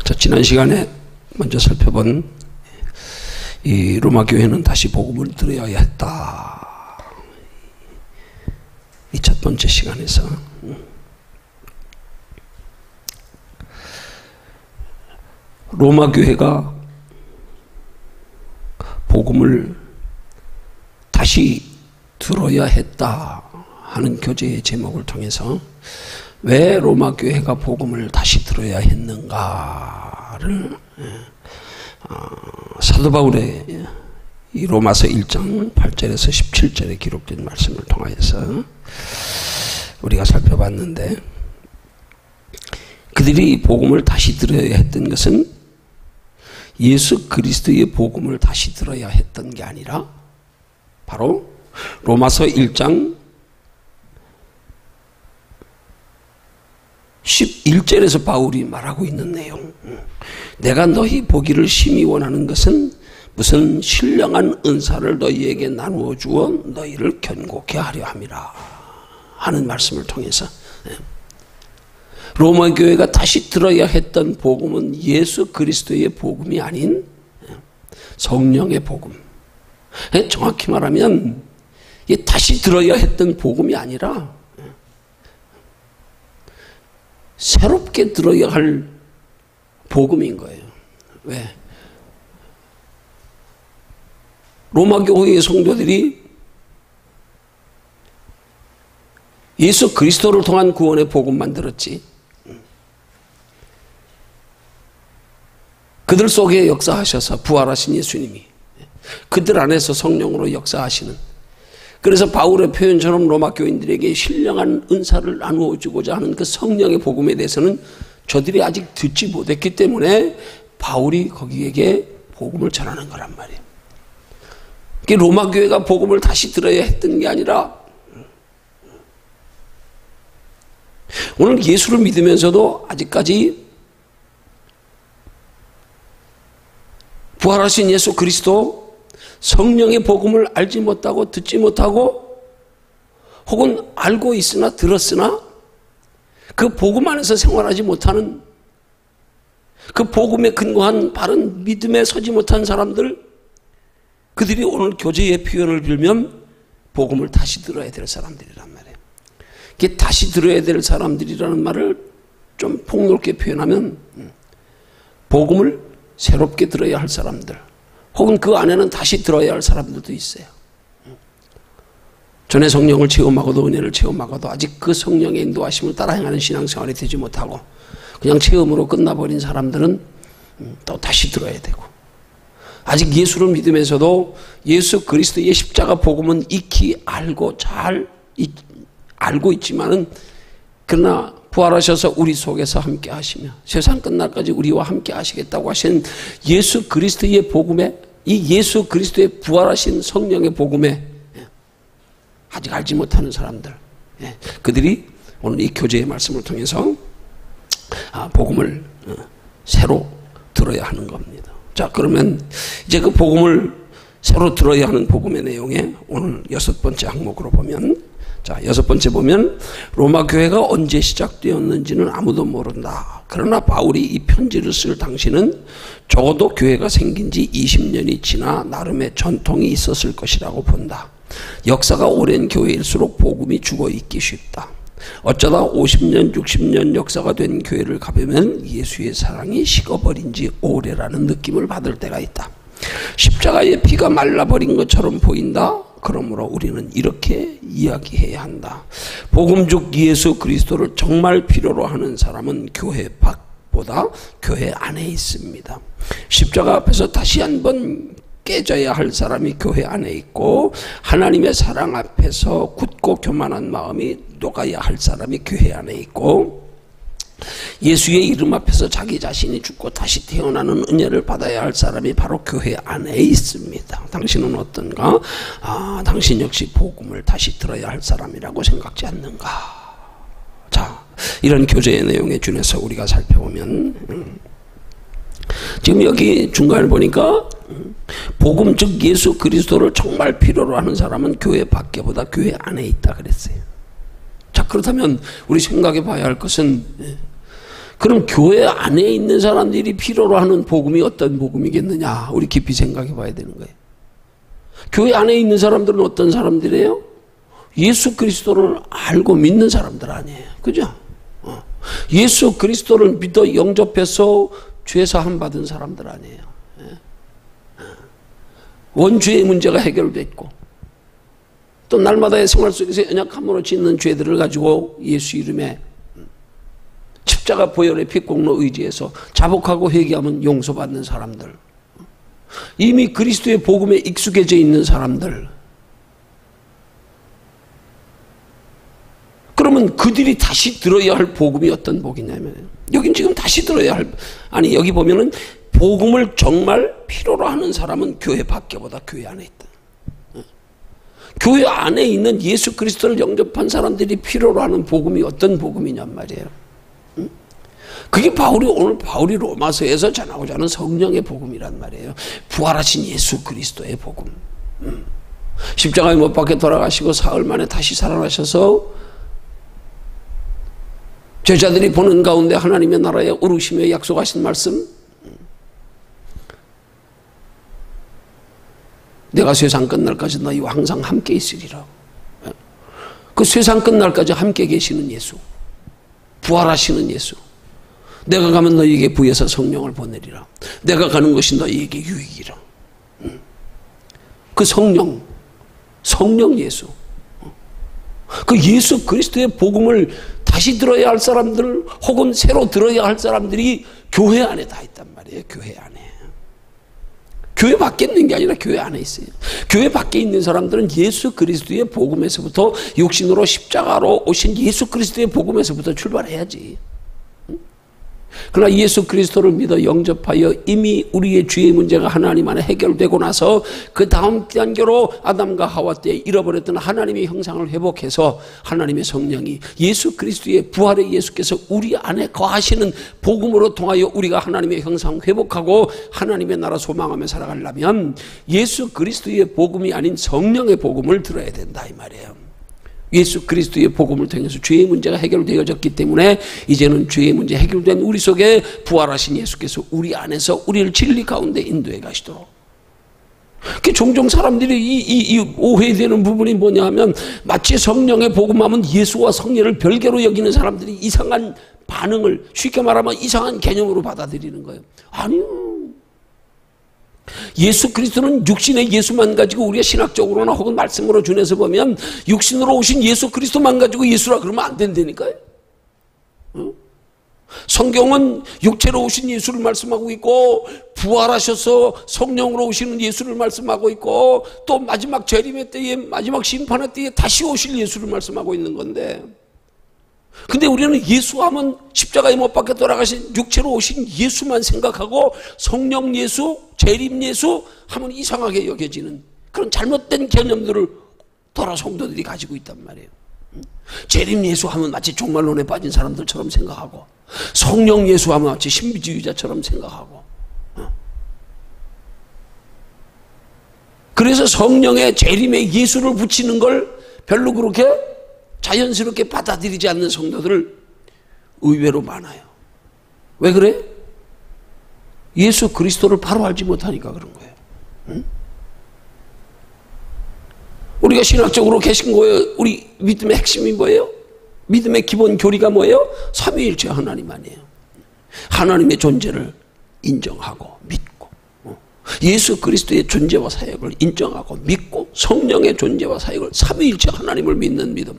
자, 지난 시간에 먼저 살펴본 이 로마 교회는 다시 복음을 들어야 했다. 이 첫 번째 시간에서 로마 교회가 복음을 다시 들어야 했다 하는 교재의 제목을 통해서 왜 로마 교회가 복음을 다시 들어야 했는가를 사도 바울의 이 로마서 1장 8절에서 17절에 기록된 말씀을 통하여서 우리가 살펴봤는데, 그들이 복음을 다시 들어야 했던 것은 예수 그리스도의 복음을 다시 들어야 했던 게 아니라 바로 로마서 1장 11절에서 바울이 말하고 있는 내용, 내가 너희 보기를 심히 원하는 것은 무슨 신령한 은사를 너희에게 나누어 주어 너희를 견고케 하려 함이라 하는 말씀을 통해서 로마 교회가 다시 들어야 했던 복음은 예수 그리스도의 복음이 아닌 성령의 복음, 정확히 말하면 다시 들어야 했던 복음이 아니라 새롭게 들어야 할 복음인 거예요. 왜? 로마 교회의 성도들이 예수 그리스도를 통한 구원의 복음만 들었지, 그들 속에 역사하셔서 부활하신 예수님이 그들 안에서 성령으로 역사하시는, 그래서 바울의 표현처럼 로마 교인들에게 신령한 은사를 나누어 주고자 하는 그 성령의 복음에 대해서는 저들이 아직 듣지 못했기 때문에 바울이 거기에게 복음을 전하는 거란 말이에요. 로마 교회가 복음을 다시 들어야 했던 게 아니라 오늘 예수를 믿으면서도 아직까지 부활하신 예수 그리스도 성령의 복음을 알지 못하고 듣지 못하고, 혹은 알고 있으나 들었으나 그 복음 안에서 생활하지 못하는, 그 복음에 근거한 바른 믿음에 서지 못한 사람들, 그들이 오늘 교제의 표현을 빌면 복음을 다시 들어야 될 사람들이란 말이에요. 이게 다시 들어야 될 사람들이라는 말을 좀 폭넓게 표현하면 복음을 새롭게 들어야 할 사람들, 혹은 그 안에는 다시 들어야 할 사람들도 있어요. 전에 성령을 체험하고도 은혜를 체험하고도 아직 그 성령의 인도하심을 따라 행하는 신앙생활이 되지 못하고 그냥 체험으로 끝나버린 사람들은 또 다시 들어야 되고, 아직 예수를 믿으면서도 예수 그리스도의 십자가 복음은 익히 알고 잘 알고 있지만은, 그러나 부활하셔서 우리 속에서 함께 하시며 세상 끝날까지 우리와 함께 하시겠다고 하신 예수 그리스도의 복음에, 이 예수 그리스도의 부활하신 성령의 복음에 아직 알지 못하는 사람들, 그들이 오늘 이 교제의 말씀을 통해서 복음을 새로 들어야 하는 겁니다. 자, 그러면 이제 그 복음을 새로 들어야 하는 복음의 내용에 오늘 6번째 항목으로 보면, 자, 6번째 보면 로마 교회가 언제 시작되었는지는 아무도 모른다. 그러나 바울이 이 편지를 쓸 당시는 적어도 교회가 생긴 지 20년이 지나 나름의 전통이 있었을 것이라고 본다. 역사가 오랜 교회일수록 복음이 죽어있기 쉽다. 어쩌다 50년, 60년 역사가 된 교회를 가보면 예수의 사랑이 식어버린 지 오래라는 느낌을 받을 때가 있다. 십자가의 피가 말라버린 것처럼 보인다. 그러므로 우리는 이렇게 이야기해야 한다. 복음적 예수 그리스도를 정말 필요로 하는 사람은 교회 밖보다 교회 안에 있습니다. 십자가 앞에서 다시 한번 깨져야 할 사람이 교회 안에 있고, 하나님의 사랑 앞에서 굳고 교만한 마음이 녹아야 할 사람이 교회 안에 있고, 예수의 이름 앞에서 자기 자신이 죽고 다시 태어나는 은혜를 받아야 할 사람이 바로 교회 안에 있습니다. 당신은 어떤가? 당신 역시 복음을 다시 들어야 할 사람이라고 생각지 않는가? 자, 이런 교제의 내용에 준해서 우리가 살펴보면 지금 여기 중간에 보니까 복음 즉 예수 그리스도를 정말 필요로 하는 사람은 교회 밖에보다 교회 안에 있다 그랬어요. 자, 그렇다면 우리 생각해 봐야 할 것은 그럼 교회 안에 있는 사람들이 필요로 하는 복음이 어떤 복음이겠느냐? 우리 깊이 생각해 봐야 되는 거예요. 교회 안에 있는 사람들은 어떤 사람들이에요? 예수 그리스도를 알고 믿는 사람들 아니에요. 그죠? 예수 그리스도를 믿어 영접해서 죄사함 받은 사람들 아니에요. 원죄의 문제가 해결됐고 또 날마다의 생활 속에서 연약함으로 짓는 죄들을 가지고 예수 이름에 십자가 보혈의 피공로 의지해서 자복하고 회개하면 용서받는 사람들, 이미 그리스도의 복음에 익숙해져 있는 사람들, 그러면 그들이 다시 들어야 할 복음이 어떤 복이냐면, 여긴 지금 다시 들어야 할, 아니 여기 보면은 복음을 정말 필요로 하는 사람은 교회 밖에보다 교회 안에 있다. 교회 안에 있는 예수 그리스도를 영접한 사람들이 필요로 하는 복음이 어떤 복음이냔 말이에요. 그게 오늘 바울이 로마서에서 전하고자 하는 성령의 복음이란 말이에요. 부활하신 예수 그리스도의 복음. 십자가에 못 박혀 돌아가시고 사흘 만에 다시 살아나셔서 제자들이 보는 가운데 하나님의 나라에 오르시며 약속하신 말씀, 내가 세상 끝날까지 너희와 항상 함께 있으리라. 그 세상 끝날까지 함께 계시는 예수, 부활하시는 예수, 내가 가면 너희에게 부에서 성령을 보내리라. 내가 가는 것이 너희에게 유익이라. 그 성령 예수, 그 예수 그리스도의 복음을 다시 들어야 할 사람들 혹은 새로 들어야 할 사람들이 교회 안에 다 있단 말이에요. 교회 안에. 교회 밖에 있는 게 아니라 교회 안에 있어요. 교회 밖에 있는 사람들은 예수 그리스도의 복음에서부터, 육신으로 십자가로 오신 예수 그리스도의 복음에서부터 출발해야지. 그러나 예수 그리스도를 믿어 영접하여 이미 우리의 죄의 문제가 하나님 안에 해결되고 나서 그 다음 단계로 아담과 하와 때 잃어버렸던 하나님의 형상을 회복해서 하나님의 성령이 예수 그리스도의 부활의 예수께서 우리 안에 거하시는 복음으로 통하여 우리가 하나님의 형상 회복하고 하나님의 나라 소망하며 살아가려면 예수 그리스도의 복음이 아닌 성령의 복음을 들어야 된다 이 말이에요. 예수 그리스도의 복음을 통해서 죄의 문제가 해결되어졌기 때문에 이제는 죄의 문제 해결된 우리 속에 부활하신 예수께서 우리 안에서 우리를 진리 가운데 인도해 가시도록. 종종 사람들이 이 오해되는 부분이 뭐냐 하면, 마치 성령의 복음하면 예수와 성령을 별개로 여기는 사람들이 이상한 반응을, 쉽게 말하면 이상한 개념으로 받아들이는 거예요. 아니요. 예수 그리스도는 육신의 예수만 가지고 우리가 신학적으로나 혹은 말씀으로 준해서 보면 육신으로 오신 예수 그리스도만 가지고 예수라 그러면 안 된다니까요. 성경은 육체로 오신 예수를 말씀하고 있고, 부활하셔서 성령으로 오시는 예수를 말씀하고 있고, 또 마지막 재림의 때에, 마지막 심판의 때에 다시 오실 예수를 말씀하고 있는 건데, 근데 우리는 예수하면 십자가에 못 박혀 돌아가신 육체로 오신 예수만 생각하고 성령 예수, 재림 예수 하면 이상하게 여겨지는 그런 잘못된 개념들을 돌아 성도들이 가지고 있단 말이에요. 재림 예수 하면 마치 종말론에 빠진 사람들처럼 생각하고, 성령 예수 하면 마치 신비주의자처럼 생각하고, 그래서 성령의 재림에 예수를 붙이는 걸 별로 그렇게 자연스럽게 받아들이지 않는 성도들 의외로 많아요. 왜 그래? 예수 그리스도를 바로 알지 못하니까 그런 거예요. 응? 우리가 신학적으로 계신 거예요. 우리 믿음의 핵심이 뭐예요? 믿음의 기본 교리가 뭐예요? 삼위일체 하나님 아니에요. 하나님의 존재를 인정하고 믿고, 예수 그리스도의 존재와 사역을 인정하고 믿고, 성령의 존재와 사역을, 삼위일체 하나님을 믿는 믿음.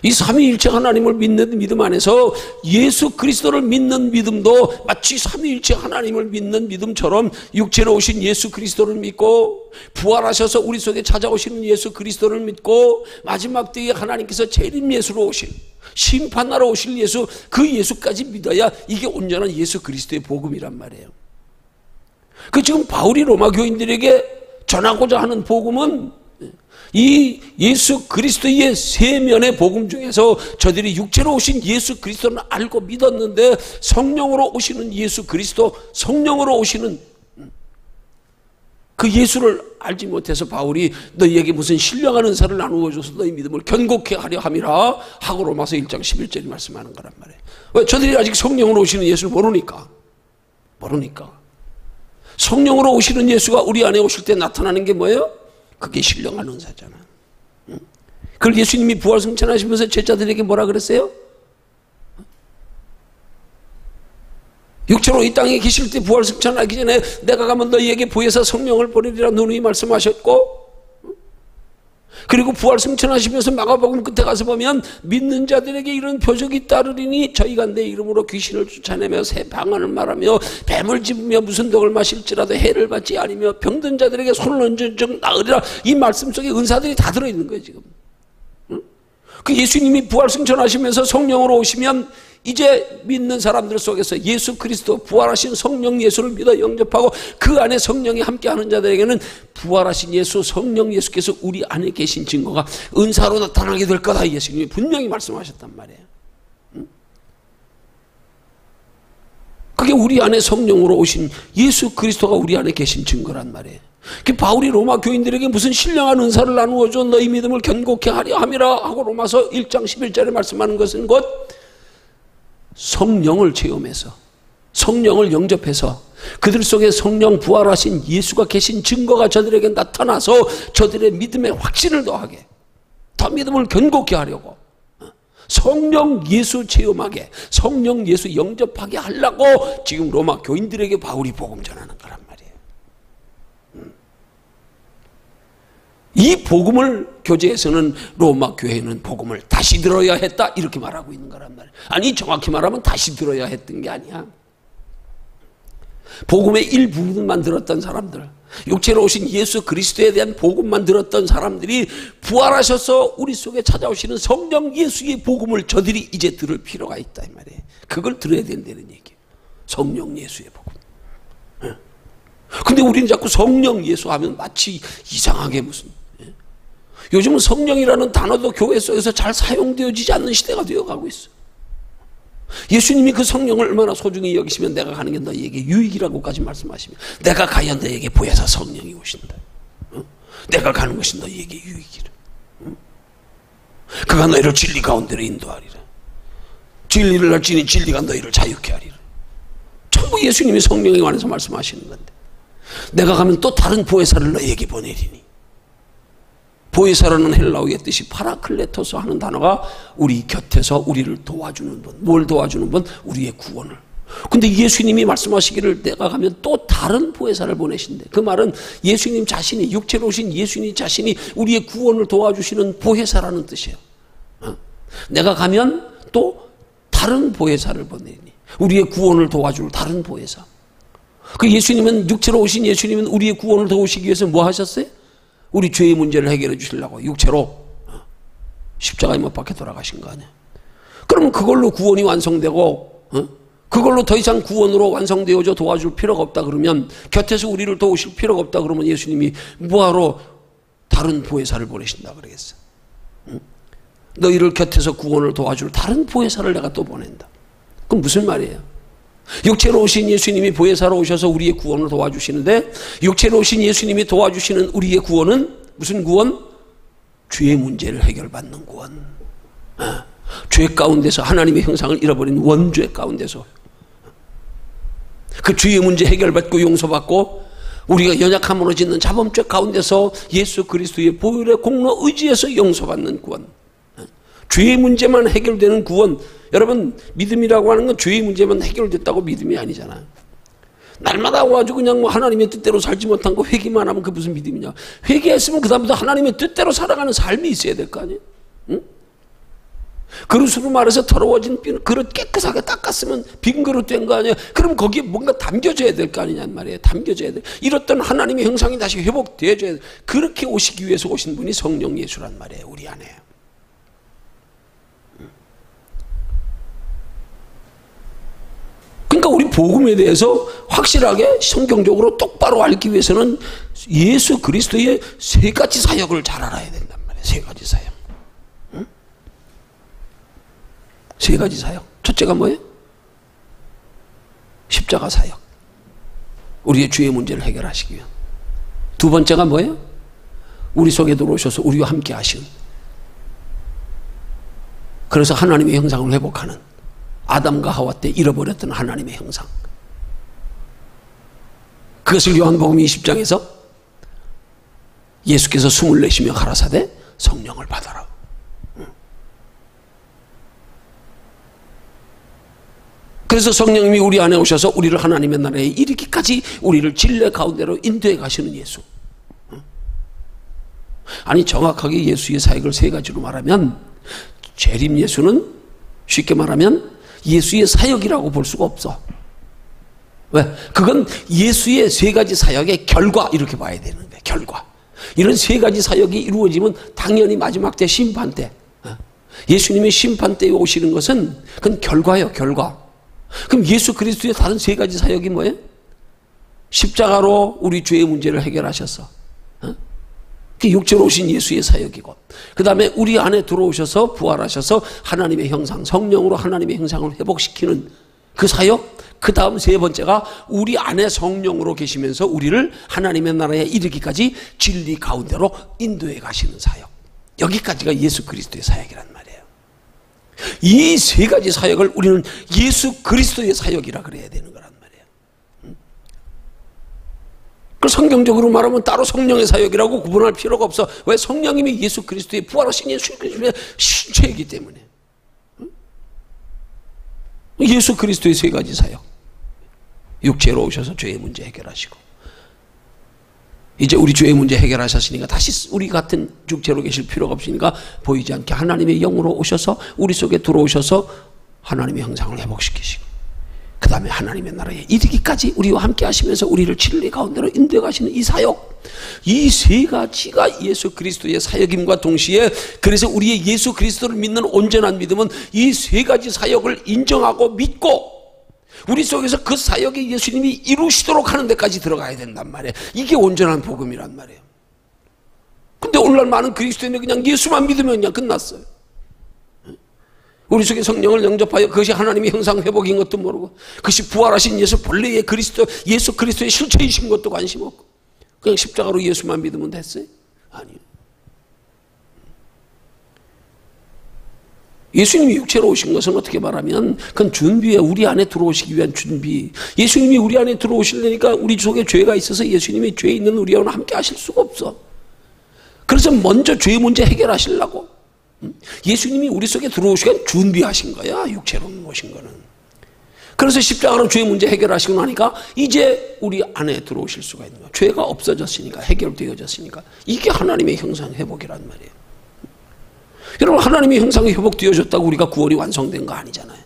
이 삼위일체 하나님을 믿는 믿음 안에서 예수 그리스도를 믿는 믿음도 마치 삼위일체 하나님을 믿는 믿음처럼 육체로 오신 예수 그리스도를 믿고, 부활하셔서 우리 속에 찾아오시는 예수 그리스도를 믿고, 마지막 때에 하나님께서 재림 예수로 오실, 심판하러 오실 예수, 그 예수까지 믿어야 이게 온전한 예수 그리스도의 복음이란 말이에요. 지금 바울이 로마 교인들에게 전하고자 하는 복음은 이 예수 그리스도의 세면의 복음 중에서 저들이 육체로 오신 예수 그리스도는 알고 믿었는데, 성령으로 오시는 예수 그리스도, 성령으로 오시는 그 예수를 알지 못해서 바울이 너희에게 무슨 신령한 은사를 나누어줘서 너희 믿음을 견고케 하려 함이라 하고 로마서 1장 11절이 말씀하는 거란 말이에요. 왜? 저들이 아직 성령으로 오시는 예수를 모르니까. 성령으로 오시는 예수가 우리 안에 오실 때 나타나는 게 뭐예요? 그게 신령한 은사잖아. 그걸 예수님이 부활 승천하시면서 제자들에게 뭐라 그랬어요? 육체로 이 땅에 계실 때 부활 승천하기 전에 내가 가면 너희에게 보혜사 성령을 보내리라 누누이 말씀하셨고, 그리고 부활 승천하시면서 마가복음 끝에 가서 보면 믿는 자들에게 이런 표적이 따르리니 저희가 내 이름으로 귀신을 쫓아내며 새 방언을 말하며 뱀을 집으며 무슨 독을 마실지라도 해를 받지 아니며 병든 자들에게 손을 얹은 즉 나으리라. 이 말씀 속에 은사들이 다 들어있는 거예요 지금. 그 예수님이 부활 승천하시면서 성령으로 오시면 이제 믿는 사람들 속에서 예수 그리스도 부활하신 성령 예수를 믿어 영접하고 그 안에 성령이 함께하는 자들에게는 부활하신 예수 성령 예수께서 우리 안에 계신 증거가 은사로 나타나게 될 거다. 예수님이 분명히 말씀하셨단 말이에요. 그게 우리 안에 성령으로 오신 예수 그리스도가 우리 안에 계신 증거란 말이에요. 그 바울이 로마 교인들에게 무슨 신령한 은사를 나누어줘 너희 믿음을 견고케 하려 함이라 하고 로마서 1장 11절에 말씀하는 것은 곧 성령을 체험해서 성령을 영접해서 그들 속에 성령 부활하신 예수가 계신 증거가 저들에게 나타나서 저들의 믿음의 확신을 더하게 더 믿음을 견고케 하려고 성령 예수 체험하게 성령 예수 영접하게 하려고 지금 로마 교인들에게 바울이 복음 전하는 거란 말이에요. 이 복음을 교재에서는 로마 교회는 복음을 다시 들어야 했다 이렇게 말하고 있는 거란 말이에요. 아니 정확히 말하면 다시 들어야 했던 게 아니야. 복음의 일부분만 들었던 사람들, 육체로 오신 예수 그리스도에 대한 복음만 들었던 사람들이 부활하셔서 우리 속에 찾아오시는 성령 예수의 복음을 저들이 이제 들을 필요가 있다 이 말이에요. 그걸 들어야 된다는 얘기예요. 성령 예수의 복음. 근데 우리는 자꾸 성령 예수 하면 마치 이상하게 무슨 요즘은 성령이라는 단어도 교회 속에서 잘 사용되어지지 않는 시대가 되어가고 있어. 예수님이 그 성령을 얼마나 소중히 여기시면 내가 가는 게 너희에게 유익이라고까지 말씀하시면 내가 가야 너희에게 보혜사 성령이 오신다. 내가 가는 것이 너희에게 유익이라. 그가 너희를 진리 가운데로 인도하리라. 진리를 알지니 진리가 너희를 자유케 하리라. 전부 예수님이 성령에 관해서 말씀하시는 건데 내가 가면 또 다른 보혜사를 너희에게 보내리니. 보혜사라는 헬라어의 뜻이 파라클레토스 하는 단어가 우리 곁에서 우리를 도와주는 분. 뭘 도와주는 분? 우리의 구원을. 근데 예수님이 말씀하시기를 내가 가면 또 다른 보혜사를 보내신대. 그 말은 예수님 자신이 육체로 오신 예수님 자신이 우리의 구원을 도와주시는 보혜사라는 뜻이에요. 내가 가면 또 다른 보혜사를 보내니 우리의 구원을 도와줄 다른 보혜사. 그 예수님은 육체로 오신 예수님은 우리의 구원을 도우시기 위해서 뭐 하셨어요? 우리 죄의 문제를 해결해 주시려고 육체로 십자가에 못 박혀 돌아가신 거 아니야. 그러면 그걸로 구원이 완성되고 그걸로 더 이상 구원으로 완성되어져 도와줄 필요가 없다 그러면 곁에서 우리를 도우실 필요가 없다 그러면 예수님이 뭐하러 다른 보혜사를 보내신다 그러겠어. 너희를 곁에서 구원을 도와줄 다른 보혜사를 내가 또 보낸다. 그럼 무슨 말이에요? 육체로 오신 예수님이 보혜사로 오셔서 우리의 구원을 도와주시는데 육체로 오신 예수님이 도와주시는 우리의 구원은 무슨 구원? 죄의 문제를 해결받는 구원. 죄 가운데서 하나님의 형상을 잃어버린 원죄 가운데서 그 죄의 문제 해결받고 용서받고 우리가 연약함으로 짓는 자범죄 가운데서 예수 그리스도의 보혈의 공로 의지에서 용서받는 구원. 죄의 문제만 해결되는 구원. 여러분 믿음이라고 하는 건 죄의 문제만 해결됐다고 믿음이 아니잖아요. 날마다 와가지고 그냥 뭐 하나님의 뜻대로 살지 못한 거 회개만 하면 그 무슨 믿음이냐. 회개했으면 그 다음부터 하나님의 뜻대로 살아가는 삶이 있어야 될 거 아니에요. 응? 그릇으로 말해서 더러워진 그릇 깨끗하게 닦았으면 빈 그릇 된 거 아니에요. 그럼 거기에 뭔가 담겨져야 될 거 아니냔 말이에요. 담겨져야 돼. 이렇던 하나님의 형상이 다시 회복되어져야 돼. 그렇게 오시기 위해서 오신 분이 성령 예수란 말이에요. 우리 안에. 그러니까 우리 복음에 대해서 확실하게 성경적으로 똑바로 알기 위해서는 예수 그리스도의 세 가지 사역을 잘 알아야 된단 말이에요. 세 가지 사역. 응? 세 가지 사역. 첫째가 뭐예요? 십자가 사역. 우리의 죄의 문제를 해결하시기 위한. 두 번째가 뭐예요? 우리 속에 들어오셔서 우리와 함께 하시는, 그래서 하나님의 형상을 회복하는, 아담과 하와 때 잃어버렸던 하나님의 형상, 그것을 요한복음 20장에서 예수께서 숨을 내쉬며 가라사대 성령을 받아라. 그래서 성령님이 우리 안에 오셔서 우리를 하나님의 나라에 이르기까지 우리를 진리 가운데로 인도해 가시는 예수. 아니, 정확하게 예수의 사역을 세 가지로 말하면, 재림 예수는 쉽게 말하면 예수의 사역이라고 볼 수가 없어. 왜? 그건 예수의 세 가지 사역의 결과, 이렇게 봐야 되는 거야. 결과. 이런 세 가지 사역이 이루어지면 당연히 마지막 때, 심판 때, 예수님의 심판 때에 오시는 것은 그건 결과예요. 결과. 그럼 예수 그리스도의 다른 세 가지 사역이 뭐예요? 십자가로 우리 죄의 문제를 해결하셨어. 그 육체로 오신 예수의 사역이고, 그 다음에 우리 안에 들어오셔서 부활하셔서 하나님의 형상, 성령으로 하나님의 형상을 회복시키는 그 사역. 그 다음 세 번째가 우리 안에 성령으로 계시면서 우리를 하나님의 나라에 이르기까지 진리 가운데로 인도해 가시는 사역. 여기까지가 예수 그리스도의 사역이란 말이에요. 이 세 가지 사역을 우리는 예수 그리스도의 사역이라 그래야 되는 거란 말이에요. 그 성경적으로 말하면 따로 성령의 사역이라고 구분할 필요가 없어. 왜? 성령님이 예수 그리스도의 부활하신 예수 그리스도의 신체이기 때문에. 예수 그리스도의 세 가지 사역. 육체로 오셔서 죄의 문제 해결하시고, 이제 우리 죄의 문제 해결하셨으니까 다시 우리 같은 육체로 계실 필요가 없으니까 보이지 않게 하나님의 영으로 오셔서 우리 속에 들어오셔서 하나님의 형상을 회복시키시고, 그 다음에 하나님의 나라에 이르기까지 우리와 함께 하시면서 우리를 진리 가운데로 인도해 가시는 이 사역. 이 세 가지가 예수 그리스도의 사역임과 동시에, 그래서 우리의 예수 그리스도를 믿는 온전한 믿음은 이 세 가지 사역을 인정하고 믿고 우리 속에서 그 사역에 예수님이 이루시도록 하는 데까지 들어가야 된단 말이에요. 이게 온전한 복음이란 말이에요. 근데 오늘날 많은 그리스도인은 그냥 예수만 믿으면 그냥 끝났어요. 우리 속에 성령을 영접하여 그것이 하나님의 형상 회복인 것도 모르고, 그것이 부활하신 예수 본래의 그리스도, 예수 그리스도의 실체이신 것도 관심 없고, 그냥 십자가로 예수만 믿으면 됐어요? 아니요. 예수님이 육체로 오신 것은 어떻게 말하면 그건 준비예요. 우리 안에 들어오시기 위한 준비. 예수님이 우리 안에 들어오시려니까 우리 속에 죄가 있어서 예수님이 죄 있는 우리와 함께 하실 수가 없어. 그래서 먼저 죄 문제 해결하시려고 예수님이 우리 속에 들어오시기 준비하신 거야. 육체로 오신 거는. 그래서 십자가로 죄 문제 해결하시고 나니까 이제 우리 안에 들어오실 수가 있는 거야. 죄가 없어졌으니까, 해결되어졌으니까. 이게 하나님의 형상 회복이란 말이에요. 여러분, 하나님의 형상이 회복되어졌다고 우리가 구원이 완성된 거 아니잖아요.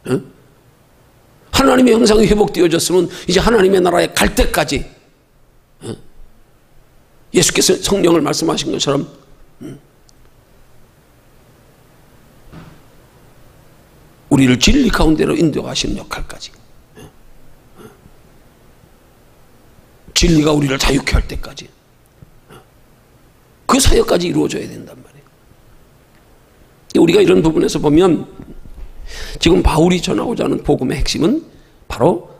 응? 하나님의 형상이 회복되어졌으면 이제 하나님의 나라에 갈 때까지, 응? 예수께서 성령을 말씀하신 것처럼, 응? 우리를 진리 가운데로 인도하시는 역할까지, 응? 진리가 우리를 자유케 할 때까지, 응? 그 사역까지 이루어져야 된단 말이에요. 우리가 이런 부분에서 보면 지금 바울이 전하고자 하는 복음의 핵심은 바로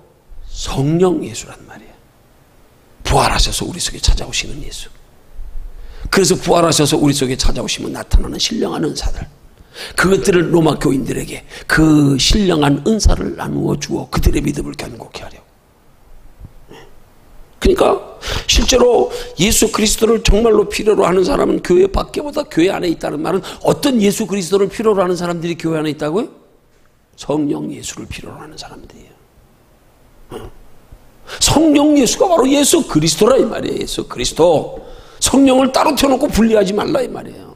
성령 예수란 말이에요. 부활하셔서 우리 속에 찾아오시는 예수. 그래서 부활하셔서 우리 속에 찾아오시면 나타나는 신령한 은사들, 그것들을 로마 교인들에게 그 신령한 은사를 나누어 주어 그들의 믿음을 견고케 하려고. 그러니까 실제로 예수 그리스도를 정말로 필요로 하는 사람은 교회 밖에보다 교회 안에 있다는 말은, 어떤 예수 그리스도를 필요로 하는 사람들이 교회 안에 있다고요? 성령 예수를 필요로 하는 사람들이에요. 성령 예수가 바로 예수 그리스도라 이 말이에요. 예수 그리스도. 성령을 따로 켜놓고 분리하지 말라 이 말이에요.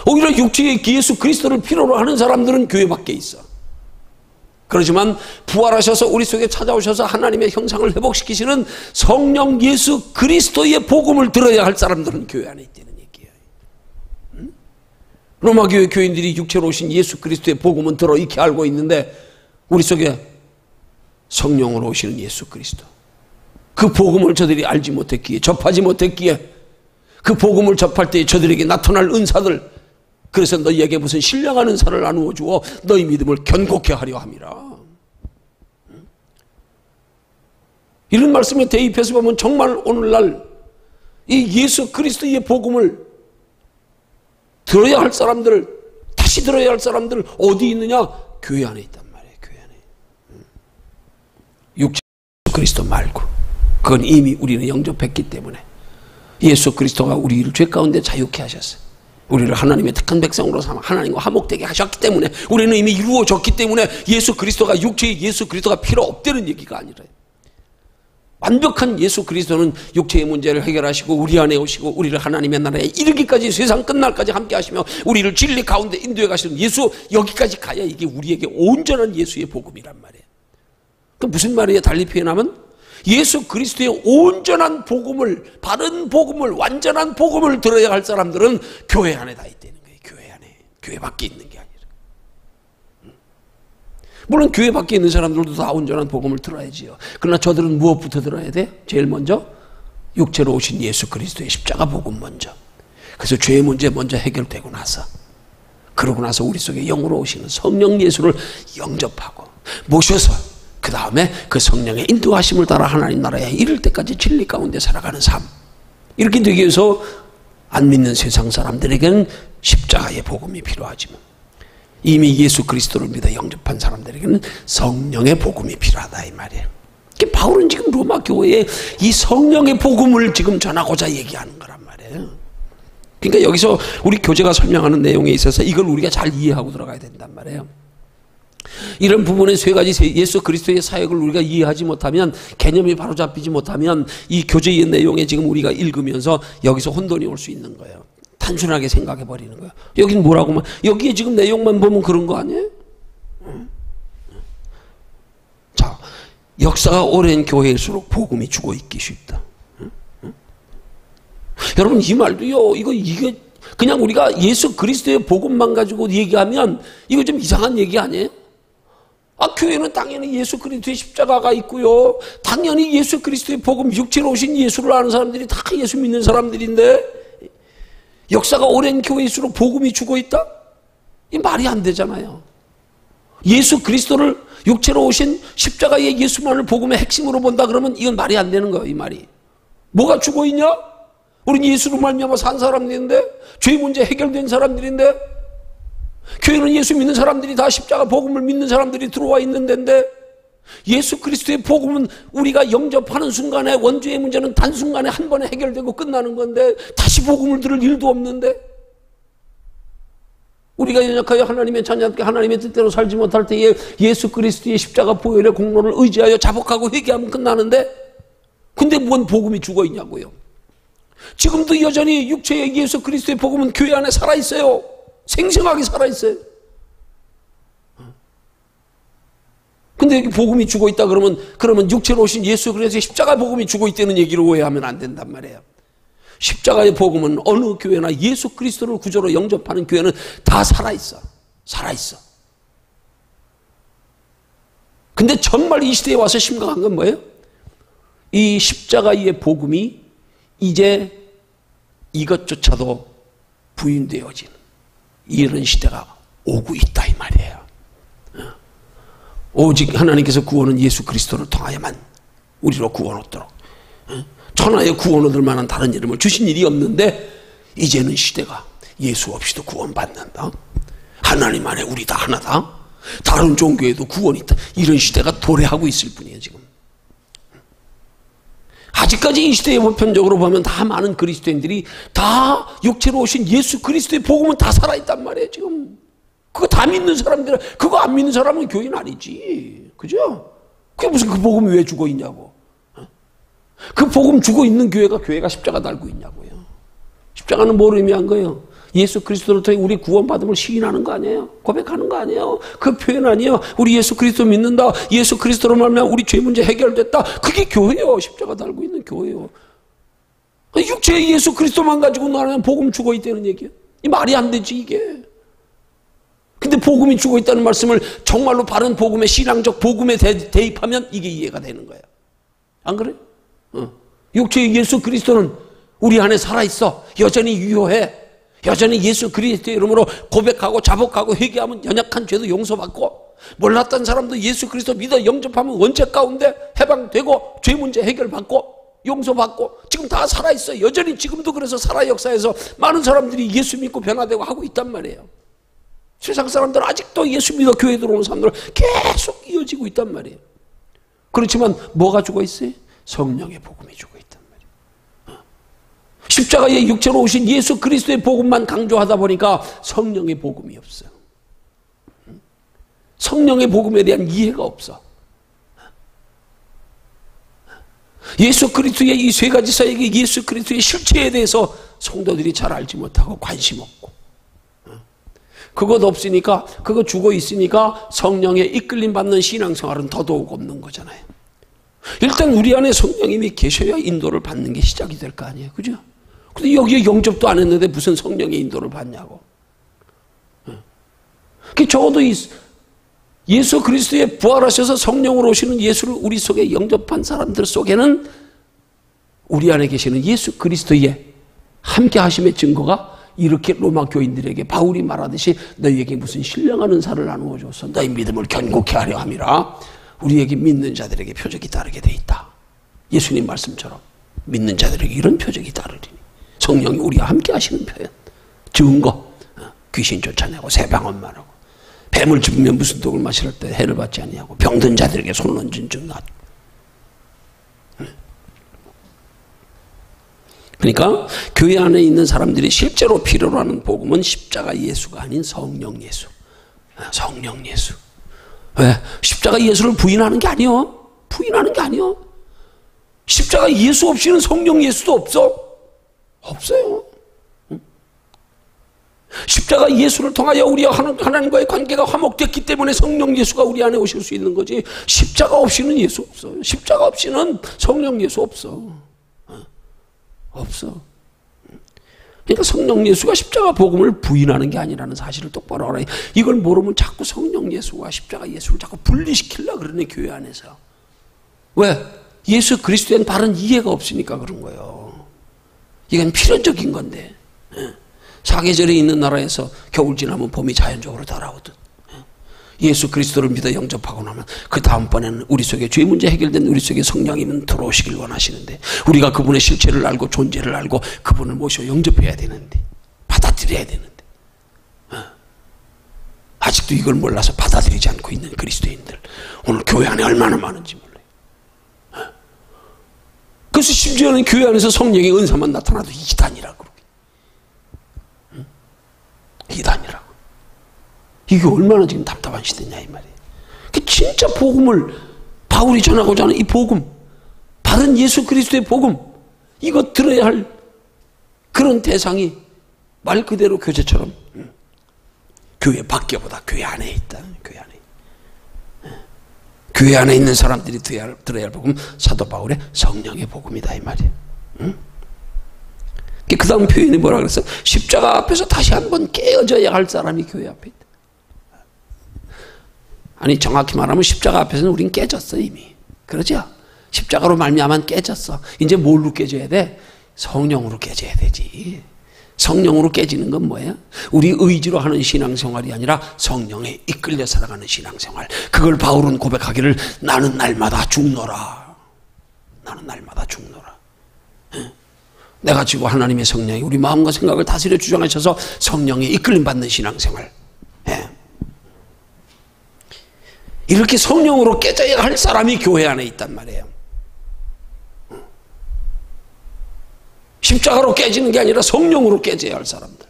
오히려 육체의 예수 그리스도를 필요로 하는 사람들은 교회 밖에 있어. 그렇지만 부활하셔서 우리 속에 찾아오셔서 하나님의 형상을 회복시키시는 성령 예수 그리스도의 복음을 들어야 할 사람들은 교회 안에 있다는 얘기예요. 로마 교회 교인들이 육체로 오신 예수 그리스도의 복음은 들어 익히 알고 있는데, 우리 속에 성령으로 오시는 예수 그리스도, 그 복음을 저들이 알지 못했기에, 접하지 못했기에, 그 복음을 접할 때 저들에게 나타날 은사들, 그래서 너희에게 무슨 신령한 은사를 나누어 주어 너희 믿음을 견고케 하려 함이라. 이런 말씀에 대입해서 보면 정말 오늘날 이 예수 그리스도의 복음을 들어야 할 사람들, 다시 들어야 할 사람들 어디 있느냐? 교회 안에 있단 말이에요. 교회 안에. 육체 그리스도 말고, 그건 이미 우리는 영접했기 때문에 예수 그리스도가 우리를 죄 가운데 자유케 하셨어요. 우리를 하나님의 택한 백성으로 삼아 하나님과 화목되게 하셨기 때문에, 우리는 이미 이루어졌기 때문에 예수 그리스도가, 육체의 예수 그리스도가 필요 없다는 얘기가 아니라요. 완벽한 예수 그리스도는 육체의 문제를 해결하시고 우리 안에 오시고 우리를 하나님의 나라에 이르기까지, 세상 끝날까지 함께 하시며 우리를 진리 가운데 인도해 가시는 예수, 여기까지 가야 이게 우리에게 온전한 예수의 복음이란 말이에요. 그 무슨 말이에요? 달리 표현하면 예수 그리스도의 온전한 복음을, 바른 복음을, 완전한 복음을 들어야 할 사람들은 교회 안에 다 있다는 거예요. 교회 안에. 교회 밖에 있는 게 아니라. 물론 교회 밖에 있는 사람들도 다 온전한 복음을 들어야지요. 그러나 저들은 무엇부터 들어야 돼? 제일 먼저 육체로 오신 예수 그리스도의 십자가 복음 먼저. 그래서 죄의 문제 먼저 해결되고 나서, 그러고 나서 우리 속에 영으로 오시는 성령 예수를 영접하고 모셔서 그 다음에 그 성령의 인도하심을 따라 하나님 나라에 이를 때까지 진리 가운데 살아가는 삶. 이렇게 되기 위해서 안 믿는 세상 사람들에게는 십자가의 복음이 필요하지만, 이미 예수 그리스도를 믿어 영접한 사람들에게는 성령의 복음이 필요하다 이 말이에요. 바울은 지금 로마 교회에 이 성령의 복음을 지금 전하고자 얘기하는 거란 말이에요. 그러니까 여기서 우리 교재가 설명하는 내용에 있어서 이걸 우리가 잘 이해하고 들어가야 된단 말이에요. 이런 부분의 세 가지 예수 그리스도의 사역을 우리가 이해하지 못하면, 개념이 바로 잡히지 못하면 이 교재의 내용에 지금 우리가 읽으면서 여기서 혼돈이 올 수 있는 거예요. 단순하게 생각해 버리는 거예요. 여긴 뭐라고만, 여기에 지금 내용만 보면 그런 거 아니에요? 자, 역사가 오랜 교회일수록 복음이 죽어 있기 쉽다. 여러분, 이 말도요, 이게 그냥 우리가 예수 그리스도의 복음만 가지고 얘기하면 이거 좀 이상한 얘기 아니에요? 아, 교회는 당연히 예수 그리스도의 십자가가 있고요, 당연히 예수 그리스도의 복음, 육체로 오신 예수를 아는 사람들이 다 예수 믿는 사람들인데, 역사가 오랜 교회일수록 복음이 죽어 있다? 이 말이 안 되잖아요. 예수 그리스도를, 육체로 오신 십자가의 예수만을 복음의 핵심으로 본다 그러면 이건 말이 안 되는 거예요. 이 말이. 뭐가 죽어 있냐? 우린 예수로 말미암아 산 사람들인데, 죄 문제 해결된 사람들인데, 교회는 예수 믿는 사람들이 다 십자가 복음을 믿는 사람들이 들어와 있는 데인데, 예수 그리스도의 복음은 우리가 영접하는 순간에 원죄의 문제는 단순간에 한 번에 해결되고 끝나는 건데, 다시 복음을 들을 일도 없는데, 우리가 연약하여 하나님의 자녀답게 하나님의 뜻대로 살지 못할 때에 예수 그리스도의 십자가 보혈의 공로를 의지하여 자복하고 회개하면 끝나는데, 근데 뭔 복음이 죽어 있냐고요. 지금도 여전히 육체의 예수 그리스도의 복음은 교회 안에 살아있어요. 생생하게 살아있어요. 근데 여기 복음이 죽어 있다 그러면 육체로 오신 예수 그리스도의 십자가 복음이 죽어 있다는 얘기를 오해하면 안 된단 말이에요. 십자가의 복음은 어느 교회나 예수 그리스도를 구조로 영접하는 교회는 다 살아있어. 살아있어. 근데 정말 이 시대에 와서 심각한 건 뭐예요? 이 십자가의 복음이 이제 이것조차도 부인되어지는 이런 시대가 오고 있다 이 말이에요. 오직 하나님께서 구원은 예수 그리스도를 통하여만 우리로 구원 얻도록, 천하에 구원 얻을 만한 다른 이름을 주신 일이 없는데, 이제는 시대가 예수 없이도 구원받는다, 하나님 안에 우리 다 하나다, 다른 종교에도 구원이 있다, 이런 시대가 도래하고 있을 뿐이에요. 지금 아직까지 이 시대에 보편적으로 보면 다 많은 그리스도인들이 다 육체로 오신 예수 그리스도의 복음은 다 살아있단 말이에요. 지금 그거 다 믿는 사람들은, 그거 안 믿는 사람은 교인 아니지, 그죠? 그게 무슨 그 복음이 왜 죽어 있냐고. 그 복음 죽어 있는 교회가 십자가 달고 있냐고요. 십자가는 뭘 의미한 거예요? 예수 그리스도를 통해 우리 구원받음을 시인하는 거 아니에요? 고백하는 거 아니에요? 그 표현 아니에요? 우리 예수 그리스도 믿는다, 예수 그리스도로 말하면 우리 죄 문제 해결됐다, 그게 교회예요. 십자가 달고 있는 교회예요. 육체의 예수 그리스도만 가지고 나는 복음 죽어 있다는 얘기예요. 이 말이 안 되지 이게. 근데 복음이 죽어 있다는 말씀을 정말로 바른 복음의 신앙적 복음에 대입하면 이게 이해가 되는 거예요. 안 그래? 육체의 예수 그리스도는 우리 안에 살아있어. 여전히 유효해. 여전히 예수 그리스도의 이름으로 고백하고 자복하고 회개하면 연약한 죄도 용서받고, 몰랐던 사람도 예수 그리스도 믿어 영접하면 원죄 가운데 해방되고 죄 문제 해결받고 용서받고 지금 다 살아있어요. 여전히 지금도 그래서 살아 역사에서 많은 사람들이 예수 믿고 변화되고 하고 있단 말이에요. 세상 사람들은 아직도 예수 믿어 교회 들어오는 사람들은 계속 이어지고 있단 말이에요. 그렇지만 뭐가 죽어 있어요? 성령의 복음이 죽어 있단 말이에요. 십자가에 육체로 오신 예수 그리스도의 복음만 강조하다 보니까 성령의 복음이 없어요. 성령의 복음에 대한 이해가 없어. 예수 그리스도의 이 세 가지 사역의 예수 그리스도의 실체에 대해서 성도들이 잘 알지 못하고 관심 없고, 그것 없으니까, 그거 죽어 있으니까 성령의 이끌림 받는 신앙생활은 더더욱 없는 거잖아요. 일단 우리 안에 성령님이 계셔야 인도를 받는 게 시작이 될 거 아니에요. 그죠? 근데 여기에 영접도 안 했는데 무슨 성령의 인도를 받냐고. 적어도 예수 그리스도의 부활하셔서 성령으로 오시는 예수를 우리 속에 영접한 사람들 속에는 우리 안에 계시는 예수 그리스도의 함께 하심의 증거가 이렇게 로마 교인들에게 바울이 말하듯이 너희에게 무슨 신령한 은사를 나누어 줘서 너희 믿음을 견고케 하려 함이라 우리에게 믿는 자들에게 표적이 따르게 돼 있다. 예수님 말씀처럼 믿는 자들에게 이런 표적이 따르리니 성령이 우리와 함께 하시는 표현, 증거, 귀신 쫓아내고 새방언 말하고 뱀을 짚으면 무슨 독을 마실 때 해를 받지 아니하고 병든 자들에게 손 얹은 즉 낫고. 그러니까 교회 안에 있는 사람들이 실제로 필요로 하는 복음은 십자가 예수가 아닌 성령 예수. 성령 예수. 왜? 십자가 예수를 부인하는 게 아니요. 부인하는 게 아니요. 십자가 예수 없이는 성령 예수도 없어. 없어요. 십자가 예수를 통하여 우리와 하나님과의 관계가 화목됐기 때문에 성령 예수가 우리 안에 오실 수 있는 거지, 십자가 없이는 예수 없어요. 십자가 없이는 성령 예수 없어. 없어. 그러니까 성령 예수가 십자가 복음을 부인하는 게 아니라는 사실을 똑바로 알아요. 이걸 모르면 자꾸 성령 예수와 십자가 예수를 자꾸 분리시키려고 그러네, 교회 안에서. 왜? 예수 그리스도엔 바른 이해가 없으니까 그런 거예요. 이건 필연적인 건데. 사계절에 있는 나라에서 겨울 지나면 봄이 자연적으로 달아오듯 예수 그리스도를 믿어 영접하고 나면 그 다음번에는 우리 속에 죄 문제 해결된 우리 속에 성령님은 들어오시길 원하시는데 우리가 그분의 실체를 알고 존재를 알고 그분을 모셔 영접해야 되는데, 받아들여야 되는데 아직도 이걸 몰라서 받아들이지 않고 있는 그리스도인들 오늘 교회 안에 얼마나 많은지 몰라요. 그래서 심지어는 교회 안에서 성령의 은사만 나타나도 이단이라고. 이단이라고. 이게 얼마나 지금 답답한 시대냐 이 말이에요. 진짜 복음을 바울이 전하고자 하는 이 복음, 바른 예수 그리스도의 복음, 이거 들어야 할 그런 대상이 말 그대로 교제처럼 교회 밖에보다 교회 안에 있다. 교회 안에. 교회 안에 있는 사람들이 들어야 할 복음, 사도 바울의 성령의 복음이다 이 말이에요. 그 다음 표현이 뭐라 그랬어? 십자가 앞에서 다시 한번 깨어져야 할 사람이 교회 앞에 있다. 아니 정확히 말하면 십자가 앞에서는 우린 깨졌어 이미. 그러죠? 십자가로 말미암아 깨졌어. 이제 뭘로 깨져야 돼? 성령으로 깨져야 되지. 성령으로 깨지는 건 뭐예요? 우리 의지로 하는 신앙생활이 아니라 성령에 이끌려 살아가는 신앙생활. 그걸 바울은 고백하기를 나는 날마다 죽노라. 나는 날마다 죽노라. 내가 지고 하나님의 성령이 우리 마음과 생각을 다스려 주장하셔서 성령에 이끌림 받는 신앙생활. 이렇게 성령으로 깨져야 할 사람이 교회 안에 있단 말이에요. 십자가로 깨지는 게 아니라 성령으로 깨져야 할 사람들.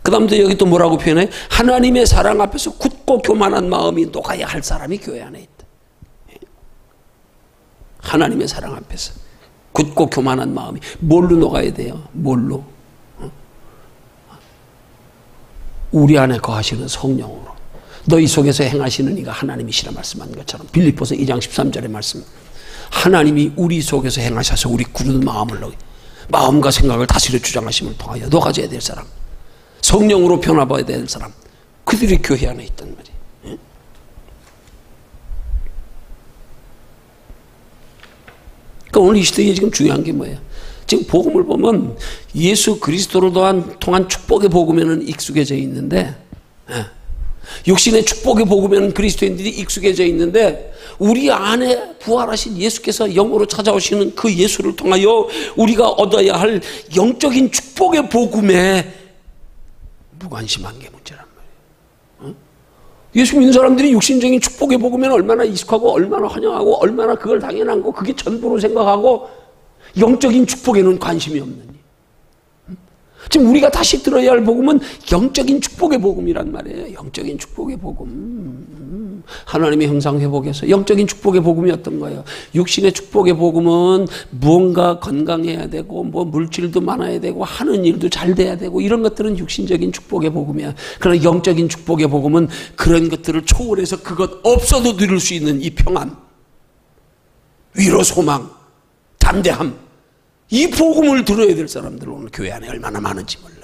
그 다음에 여기 또 뭐라고 표현해? 하나님의 사랑 앞에서 굳고 교만한 마음이 녹아야 할 사람이 교회 안에 있다. 하나님의 사랑 앞에서 굳고 교만한 마음이 뭘로 녹아야 돼요? 뭘로? 우리 안에 거하시는 성령으로. 너희 속에서 행하시는 이가 하나님이시라 말씀한 것처럼 빌립보서 2장 13절의 말씀, 하나님이 우리 속에서 행하셔서 우리 굳은 마음과 생각을 다스려 주장하심을 통하여 녹아져야 될 사람, 성령으로 변화봐야 될 사람, 그들이 교회 안에 있단 말이에요. 그러니까 오늘 이 시대에 지금 중요한 게 뭐예요? 지금 복음을 보면 예수 그리스도로 통한 축복의 복음에는 익숙해져 있는데 육신의 축복의 복음에는 그리스도인들이 익숙해져 있는데 우리 안에 부활하신 예수께서 영으로 찾아오시는 그 예수를 통하여 우리가 얻어야 할 영적인 축복의 복음에 무관심한 게 문제란 말이에요. 예수 믿는 사람들이 육신적인 축복의 복음에는 얼마나 익숙하고 얼마나 환영하고 얼마나 그걸 당연한 거 그게 전부로 생각하고 영적인 축복에는 관심이 없느니. 지금 우리가 다시 들어야 할 복음은 영적인 축복의 복음이란 말이에요. 영적인 축복의 복음. 하나님의 형상 회복에서 영적인 축복의 복음이 어떤 거예요? 육신의 축복의 복음은 무언가 건강해야 되고 뭐 물질도 많아야 되고 하는 일도 잘 돼야 되고 이런 것들은 육신적인 축복의 복음이야. 그러나 영적인 축복의 복음은 그런 것들을 초월해서 그것 없어도 누릴 수 있는 이 평안, 위로, 소망, 담대함, 이 복음을 들어야 될 사람들 오늘 교회 안에 얼마나 많은지 몰라요.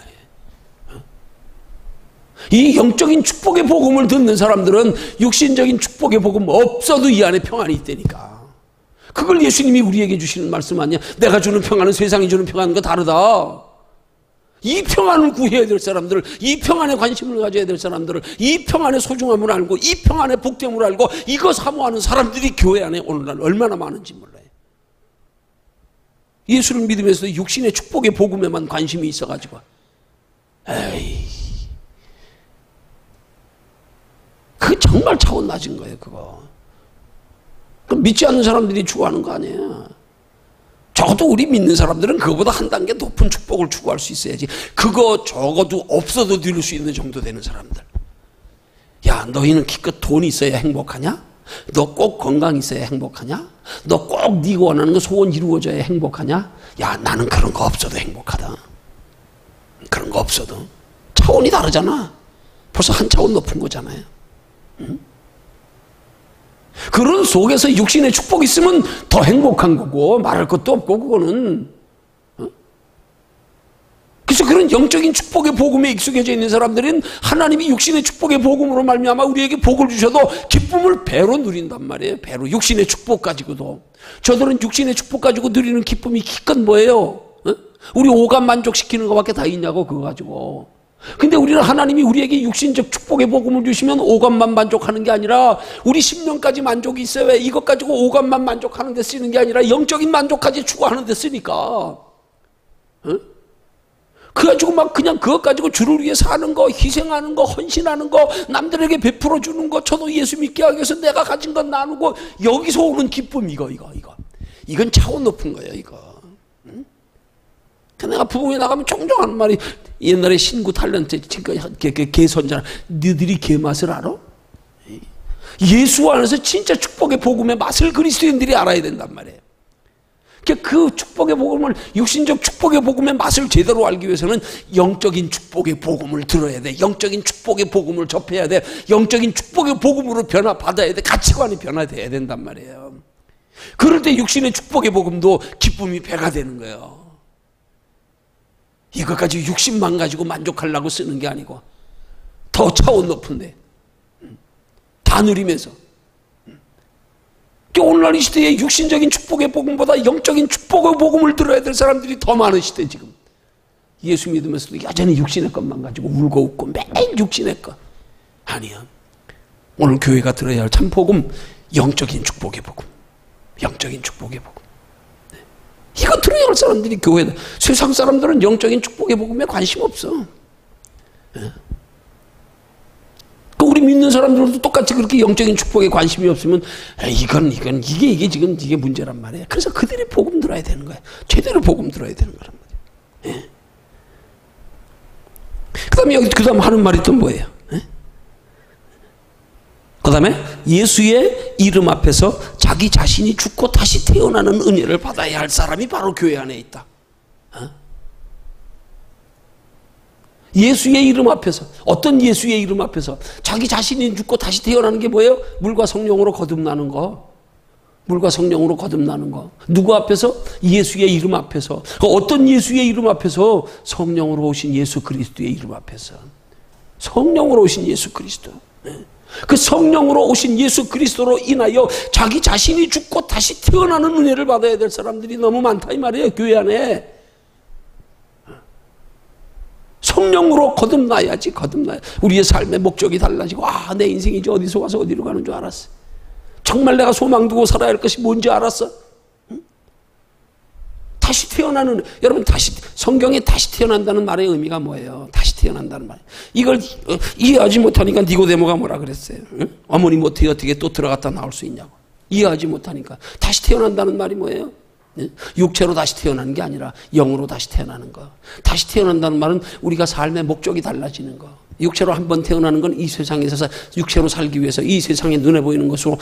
이 영적인 축복의 복음을 듣는 사람들은 육신적인 축복의 복음 없어도 이 안에 평안이 있다니까. 그걸 예수님이 우리에게 주시는 말씀 아니야. 내가 주는 평안은 세상이 주는 평안과 다르다. 이 평안을 구해야 될 사람들, 이 평안에 관심을 가져야 될 사람들을, 이 평안의 소중함을 알고 이 평안의 복됨을 알고 이거 사모하는 사람들이 교회 안에 오늘날 얼마나 많은지 몰라요. 예수를 믿으면서도 육신의 축복의 복음에만 관심이 있어가지고 에이, 그게 정말 차원 낮은 거예요. 그거 믿지 않는 사람들이 추구하는 거 아니에요. 적어도 우리 믿는 사람들은 그거보다 한 단계 높은 축복을 추구할 수 있어야지. 그거 적어도 없어도 누릴 수 있는 정도 되는 사람들. 야, 너희는 기껏 돈이 있어야 행복하냐? 너 꼭 건강 있어야 행복하냐? 너 꼭 네가 원하는 거 소원 이루어져야 행복하냐? 야, 나는 그런 거 없어도 행복하다. 그런 거 없어도. 차원이 다르잖아. 벌써 한 차원 높은 거잖아요. 응? 그런 속에서 육신의 축복이 있으면 더 행복한 거고 말할 것도 없고 그거는. 그래서 그런 영적인 축복의 복음에 익숙해져 있는 사람들은 하나님이 육신의 축복의 복음으로 말미암아 우리에게 복을 주셔도 기쁨을 배로 누린단 말이에요. 배로. 육신의 축복 가지고도. 저들은 육신의 축복 가지고 누리는 기쁨이 기껏 뭐예요? 우리 오감 만족시키는 것밖에 다 있냐고 그거 가지고. 근데 우리는 하나님이 우리에게 육신적 축복의 복음을 주시면 오감만 만족하는 게 아니라 우리 10년까지 만족이 있어요. 왜? 이것 가지고 오감만 만족하는 데 쓰는 게 아니라 영적인 만족까지 추구하는 데 쓰니까. 그래가지고 막 그냥 그것 가지고 주를 위해 사는 거, 희생하는 거, 헌신하는 거, 남들에게 베풀어 주는 거, 저도 예수 믿게 하기 위해서 내가 가진 건 나누고, 여기서 오는 기쁨, 이건 차원 높은 거예요, 이거. 응? 내가 부흥회 나가면 종종 하는 말이, 옛날에 신구 탤런트, 개선자라, 너희들이 개 맛을 알아? 예수 안에서 진짜 축복의 복음의 맛을 그리스도인들이 알아야 된단 말이에요. 그 축복의 복음을, 육신적 축복의 복음의 맛을 제대로 알기 위해서는 영적인 축복의 복음을 들어야 돼. 영적인 축복의 복음을 접해야 돼. 영적인 축복의 복음으로 변화받아야 돼. 가치관이 변화돼야 된단 말이에요. 그럴 때 육신의 축복의 복음도 기쁨이 배가 되는 거예요. 이것 가지고 육신만 가지고 만족하려고 쓰는 게 아니고 더 차원 높은데 다 누리면서. 오늘날 이 시대에 육신적인 축복의 복음보다 영적인 축복의 복음을 들어야 될 사람들이 더 많은 시대 지금. 예수 믿으면서도 여전히 육신의 것만 가지고 울고 웃고 매일 육신의 것. 아니야. 오늘 교회가 들어야 할 참 복음, 영적인 축복의 복음. 영적인 축복의 복음. 네. 이거 들어야 할 사람들이 교회다. 세상 사람들은 영적인 축복의 복음에 관심 없어. 네. 우리 믿는 사람들도 똑같이 그렇게 영적인 축복에 관심이 없으면 이게 문제란 말이에요. 그래서 그들이 복음 들어야 되는 거예요. 제대로 복음 들어야 되는 거란 말이에요. 예. 그다음 하는 말이 또 뭐예요? 예? 그다음에 예수의 이름 앞에서 자기 자신이 죽고 다시 태어나는 은혜를 받아야 할 사람이 바로 교회 안에 있다. 예수의 이름 앞에서, 어떤 예수의 이름 앞에서 자기 자신이 죽고 다시 태어나는 게 뭐예요? 물과 성령으로 거듭나는 거. 물과 성령으로 거듭나는 거. 누구 앞에서? 예수의 이름 앞에서. 어떤 예수의 이름 앞에서? 성령으로 오신 예수 그리스도의 이름 앞에서. 성령으로 오신 예수 그리스도. 그 성령으로 오신 예수 그리스도로 인하여 자기 자신이 죽고 다시 태어나는 은혜를 받아야 될 사람들이 너무 많다 이 말이에요. 교회 안에. 성령으로 거듭나야지. 거듭나야 우리의 삶의 목적이 달라지고, 내 인생이 이제 어디서 와서 어디로 가는 줄 알았어. 정말 내가 소망 두고 살아야 할 것이 뭔지 알았어. 다시 태어나는, 여러분, 성경에 다시 태어난다는 말의 의미가 뭐예요? 다시 태어난다는 말. 이걸 이해하지 못하니까 니고데모가 뭐라 그랬어요? 어머니 어떻게 또 들어갔다 나올 수 있냐고. 이해하지 못하니까. 다시 태어난다는 말이 뭐예요? 육체로 다시 태어나는 게 아니라 영으로 다시 태어나는 거. 다시 태어난다는 말은 우리가 삶의 목적이 달라지는 거. 육체로 한 번 태어나는 건 이 세상에서 육체로 살기 위해서, 이 세상에 눈에 보이는 것으로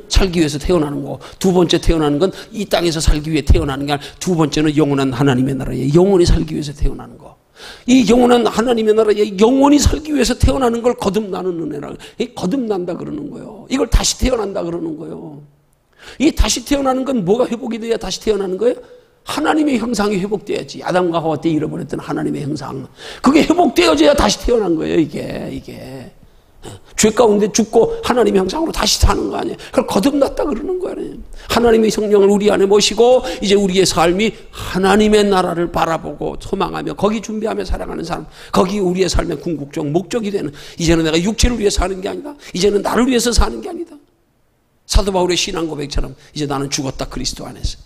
살기 위해서 태어나는 거. 두 번째 태어나는 건 이 땅에서 살기 위해 태어나는 게 아니라, 두 번째는 영원한 하나님의 나라에 영원히 살기 위해서 태어나는 거. 이 영원한 하나님의 나라에 영원히 살기 위해서 태어나는 걸 거듭나는 은혜라. 거듭난다 그러는 거예요. 이걸 다시 태어난다 그러는 거예요. 이 다시 태어나는 건 뭐가 회복이 돼야 다시 태어나는 거예요? 하나님의 형상이 회복돼야지. 아담과 하와 때 잃어버렸던 하나님의 형상. 그게 회복되어져야 다시 태어난 거예요, 이게. 죄 가운데 죽고 하나님의 형상으로 다시 사는 거 아니에요. 그걸 거듭났다 그러는 거예요. 하나님의 성령을 우리 안에 모시고, 이제 우리의 삶이 하나님의 나라를 바라보고 소망하며 거기 준비하며 살아가는 사람, 거기 우리의 삶의 궁극적 목적이 되는, 이제는 내가 육체를 위해 사는 게 아니다. 이제는 나를 위해서 사는 게 아니다. 사도 바울의 신앙 고백처럼 이제 나는 죽었다 그리스도 안에서.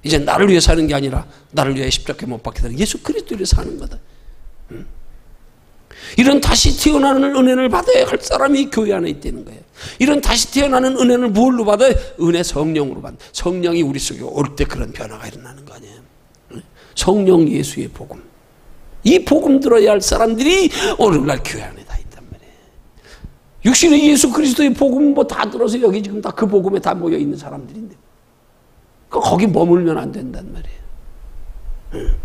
이제 나를 위해 사는 게 아니라 나를 위해 십자가에 못 박혀 예수 그리스도를 사는 거다. 이런 다시 태어나는 은혜를 받아야 할 사람이 교회 안에 있다는 거예요. 이런 다시 태어나는 은혜를 무엇로 받아요? 은혜 성령으로 받아요. 성령이 우리 속에 올 때 그런 변화가 일어나는 거 아니에요. 성령 예수의 복음. 이 복음 들어야 할 사람들이 오늘날 교회 안에 다 있단 말이에요. 육신의 예수 그리스도의 복음 뭐 다 들어서 여기 지금 다 그 복음에 다 모여 있는 사람들인데, 거기 머물면 안 된단 말이에요.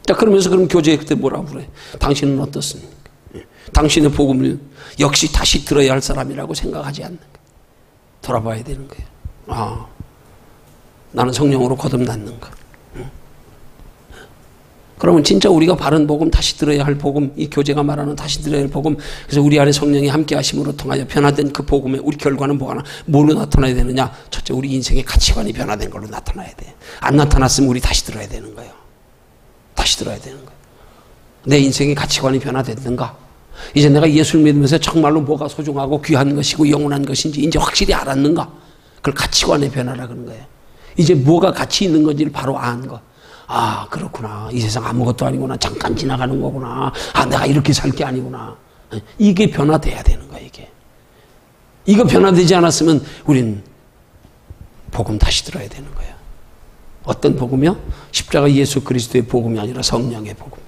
자, 그러면서 그럼 교제 그때 뭐라고 그래? 당신은 어떻습니까? 당신의 복음을 역시 다시 들어야 할 사람이라고 생각하지 않는가? 돌아봐야 되는 거예요. 나는 성령으로 거듭났는가? 그러면 진짜 우리가 바른 복음, 다시 들어야 할 복음, 이 교제가 말하는 다시 들어야 할 복음, 그래서 우리 안에 성령이 함께 하심으로 통하여 변화된 그 복음의 우리 결과는 뭐로 나타나야 되느냐? 첫째, 우리 인생의 가치관이 변화된 걸로 나타나야 돼. 안 나타났으면 우리 다시 들어야 되는 거예요. 다시 들어야 되는 거예요. 내 인생의 가치관이 변화됐는가? 이제 내가 예수를 믿으면서 정말로 뭐가 소중하고 귀한 것이고 영원한 것인지 이제 확실히 알았는가? 그걸 가치관의 변화라 그런 거예요. 이제 뭐가 가치 있는 건지를 바로 안 거. 그렇구나. 이 세상 아무것도 아니구나. 잠깐 지나가는 거구나. 내가 이렇게 살 게 아니구나. 이게 변화돼야 되는 거야, 이게. 이거 변화되지 않았으면 우린 복음 다시 들어야 되는 거야. 어떤 복음이요? 십자가 예수 그리스도의 복음이 아니라 성령의 복음.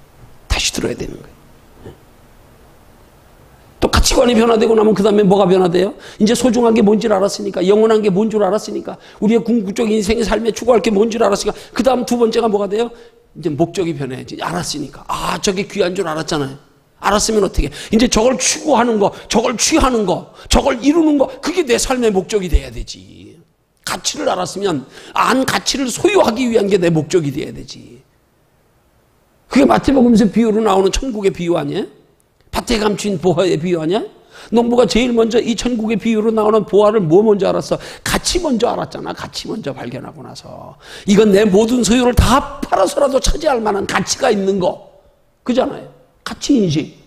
다시 들어야 되는 거예요. 또 가치관이 변화되고 나면 그 다음에 뭐가 변화돼요? 이제 소중한 게 뭔지를 알았으니까, 영원한 게 뭔 줄 알았으니까, 우리의 궁극적 인생의 삶에 추구할 게 뭔 줄 알았으니까, 그 다음 두 번째가 뭐가 돼요? 이제 목적이 변해야지. 알았으니까. 저게 귀한 줄 알았잖아요. 알았으면 어떻게? 이제 저걸 추구하는 거, 저걸 취하는 거, 저걸 이루는 거, 그게 내 삶의 목적이 돼야 되지. 가치를 알았으면 가치를 소유하기 위한 게 내 목적이 돼야 되지. 그게 마태복음에서 비유로 나오는 천국의 비유 아니에요? 밭에 감춘 보화의 비유 아니야? 농부가 제일 먼저 이 천국의 비유로 나오는 보화를 뭐 먼저 알았어? 가치 먼저 알았잖아. 가치 먼저 발견하고 나서 이건 내 모든 소유를 다 팔아서라도 차지할 만한 가치가 있는 거, 그잖아요. 가치인식,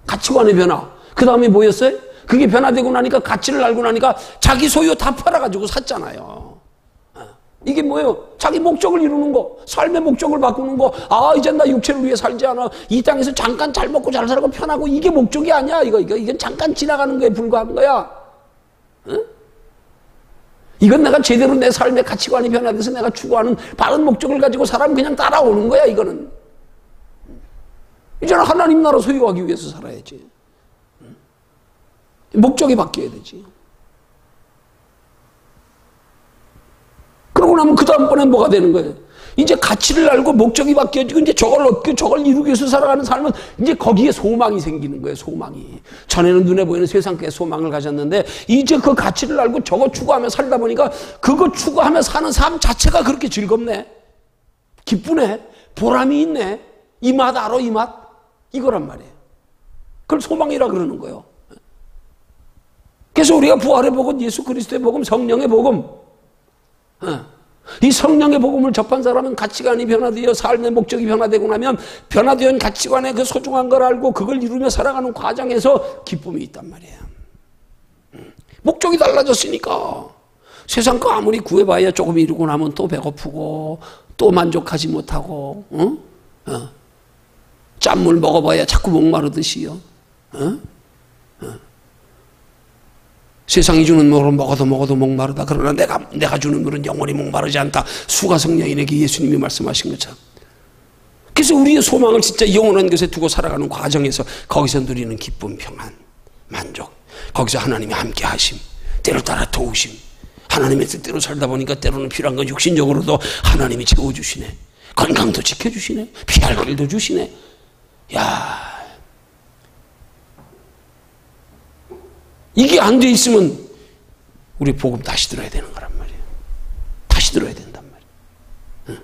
가치관의 변화. 그 다음에 뭐였어요? 그게 변화되고 나니까, 가치를 알고 나니까 자기 소유 다 팔아가지고 샀잖아요. 이게 뭐예요? 자기 목적을 이루는 거, 삶의 목적을 바꾸는 거. 이제 나 육체를 위해 살지 않아. 이 땅에서 잠깐 잘 먹고 잘 살고 편하고, 이게 목적이 아니야. 이건 잠깐 지나가는 거에 불과한 거야. 응? 이건 내가 제대로 내 삶의 가치관이 변화돼서 내가 추구하는 바른 목적을 가지고 사람 그냥 따라오는 거야, 이거는. 이제는 하나님 나라 소유하기 위해서 살아야지. 목적이 바뀌어야 되지. 그러고 나면 그 다음번에 뭐가 되는 거예요? 이제 가치를 알고 목적이 바뀌어지고, 이제 저걸 얻고 저걸 이루기 위해서 살아가는 삶은 이제 거기에 소망이 생기는 거예요, 소망이. 전에는 눈에 보이는 세상의 소망을 가졌는데, 이제 그 가치를 알고 저거 추구하며 살다 보니까 그거 추구하며 사는 삶 자체가 그렇게 즐겁네. 기쁘네. 보람이 있네. 이 맛 알아, 이 맛? 이거란 말이에요. 그걸 소망이라 그러는 거예요. 그래서 우리가 부활의 복음, 예수 그리스도의 복음, 성령의 복음, 이 성령의 복음을 접한 사람은 가치관이 변화되어 삶의 목적이 변화되고 나면 변화된 가치관의 그 소중한 걸 알고 그걸 이루며 살아가는 과정에서 기쁨이 있단 말이에요. 목적이 달라졌으니까. 세상 거 아무리 구해봐야 조금 이루고 나면 또 배고프고 또 만족하지 못하고, 짠물 먹어봐야 자꾸 목마르듯이요. 세상이 주는 물은 먹어도 목마르다. 그러나 내가 주는 물은 영원히 목마르지 않다. 수가성 여인에게 예수님이 말씀하신 것처럼. 그래서 우리의 소망을 진짜 영원한 것에 두고 살아가는 과정에서 거기서 누리는 기쁨, 평안, 만족. 거기서 하나님이 함께 하심, 때를 따라 도우심. 하나님의 뜻대로 살다 보니까 때로는 필요한 건 육신적으로도 하나님이 채워주시네. 건강도 지켜주시네. 피할 길도 주시네. 야, 이게 안 돼 있으면 우리 복음 다시 들어야 되는 거란 말이에요. 다시 들어야 된단 말이에요.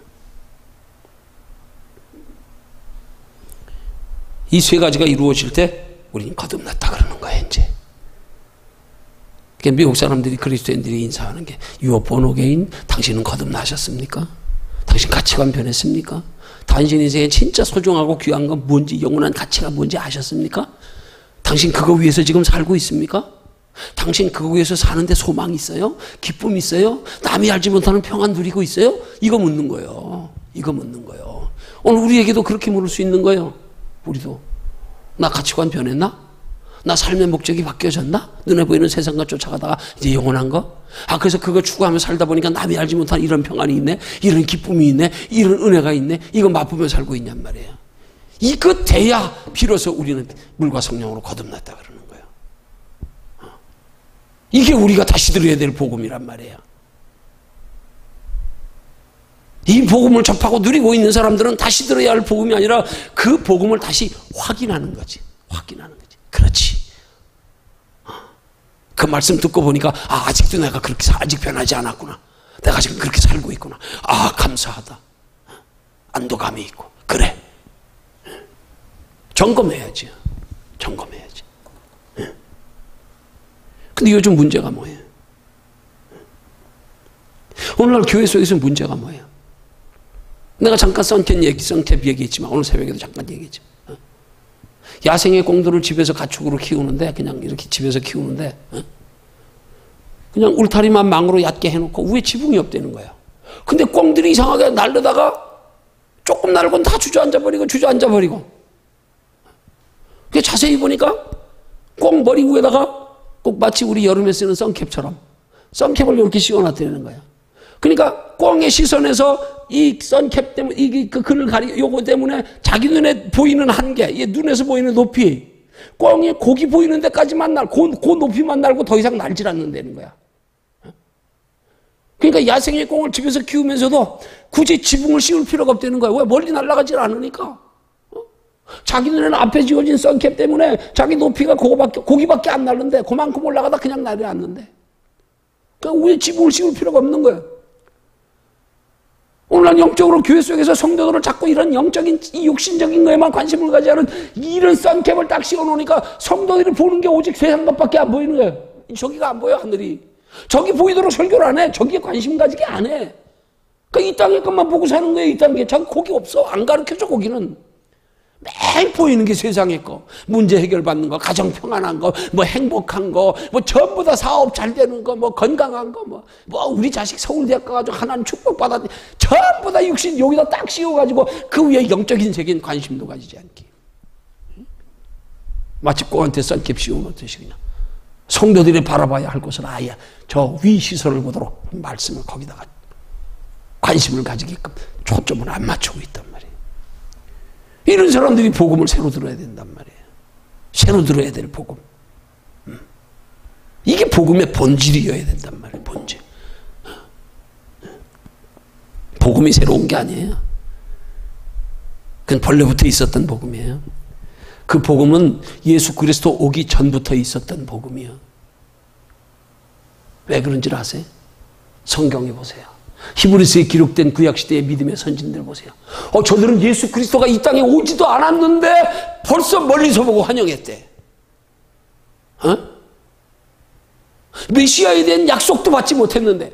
이 세 가지가 이루어질 때 우리는 거듭났다 그러는 거예요, 이제. 그러니까 미국 사람들이 그리스도인들이 인사하는 게 You are born again. 당신은 거듭나셨습니까? 당신 가치관 변했습니까? 당신 인생에 진짜 소중하고 귀한 건 뭔지, 영원한 가치가 뭔지 아셨습니까? 당신 그거 위해서 지금 살고 있습니까? 당신 그거 위해서 사는데 소망이 있어요? 기쁨이 있어요? 남이 알지 못하는 평안 누리고 있어요? 이거 묻는 거예요. 이거 묻는 거예요. 오늘 우리에게도 그렇게 물을 수 있는 거예요. 우리도. 나 가치관 변했나? 나 삶의 목적이 바뀌어졌나? 눈에 보이는 세상과 쫓아가다가 이제 영원한 거? 그래서 그거 추구하며 살다 보니까 남이 알지 못한 이런 평안이 있네? 이런 기쁨이 있네? 이런 은혜가 있네? 이거 맛보며 살고 있냔 말이에요. 이거 돼야 비로소 우리는 물과 성령으로 거듭났다 그러는 거예요. 이게 우리가 다시 들어야 될 복음이란 말이에요. 이 복음을 접하고 누리고 있는 사람들은 다시 들어야 할 복음이 아니라 그 복음을 다시 확인하는 거지. 확인하는 거지. 그렇지. 그 말씀 듣고 보니까 아직도 내가 그렇게 아직 변하지 않았구나. 내가 지금 그렇게 살고 있구나. 감사하다. 안도감이 있고. 그래. 점검해야지. 점검해야지. 근데 요즘 문제가 뭐예요? 오늘날 교회 속에서 문제가 뭐예요? 내가 잠깐 썬캡 얘기했지만 오늘 새벽에도 잠깐 얘기했지만 야생의 꽁들을 집에서 가축으로 키우는데 그냥 이렇게 집에서 키우는데 그냥 울타리만 망으로 얕게 해놓고 위에 지붕이 없다는 거예요. 근데 꽁들이 이상하게 날르다가 조금 날고는 다 주저앉아버리고 그 자세히 보니까 꽁 머리 위에다가 꼭 마치 우리 여름에 쓰는 썬캡처럼 썬캡을 이렇게 씌워놨다는 거예요. 그러니까 꽁의 시선에서 이 썬캡 때문에 그 그늘 요거 때문에 자기 눈에 보이는 한계, 눈에서 보이는 높이, 꽁이 고기 보이는 데까지만 그 높이만 날고 더 이상 날질 않는다는 거야. 그러니까 야생의 꽁을 집에서 키우면서도 굳이 지붕을 씌울 필요가 없다는 거야. 왜? 멀리 날아가질 않으니까. 자기 눈에는 앞에 지어진 썬캡 때문에 자기 높이가 고기밖에 안 날는데 그만큼 올라가다 그냥 내려앉는데. 그러니까 위에 지붕을 씌울 필요가 없는 거예요. 오늘날 영적으로 교회 속에서 성도들을 자꾸 이런 영적인, 이 육신적인 거에만 관심을 가지는 이런 썬캡을 딱 씌워놓으니까 성도들이 보는 게 오직 세상 것밖에 안 보이는 거예요. 저기가 안 보여, 하늘이. 저기 보이도록 설교를 안 해. 저기에 관심 가지게 안 해. 그러니까 이 땅의 것만 보고 사는 거예요, 이 땅에. 저기 고기 없어. 안 가르쳐줘, 고기는. 매일 보이는 게 세상의 거. 문제 해결받는 거, 가정 평안한 거, 뭐 행복한 거, 뭐 전부 다 사업 잘 되는 거, 뭐 건강한 거, 뭐 우리 자식 서울대학 가가지고 하나님 축복받았는데 전부 다 육신 여기다 딱 씌워가지고 그 위에 영적인 세계는 관심도 가지지 않기. 마치 꽁한테 썬캡 씌워놓듯이 그냥. 성도들이 바라봐야 할 것은 아예 저 위 시선을 보도록 말씀을 거기다가 관심을 가지게끔 초점을 안 맞추고 있단 말이에요. 이런 사람들이 복음을 새로 들어야 된단 말이에요. 새로 들어야 될 복음. 이게 복음의 본질이어야 된단 말이에요. 본질. 복음이 새로운 게 아니에요. 그건 본래부터 있었던 복음이에요. 그 복음은 예수 그리스도 오기 전부터 있었던 복음이에요. 왜 그런지 아세요? 성경에 보세요. 히브리서에 기록된 구약시대의 믿음의 선진들 보세요. 저들은 예수 그리스도가 이 땅에 오지도 않았는데 벌써 멀리서 보고 환영했대. 메시아에 대한 약속도 받지 못했는데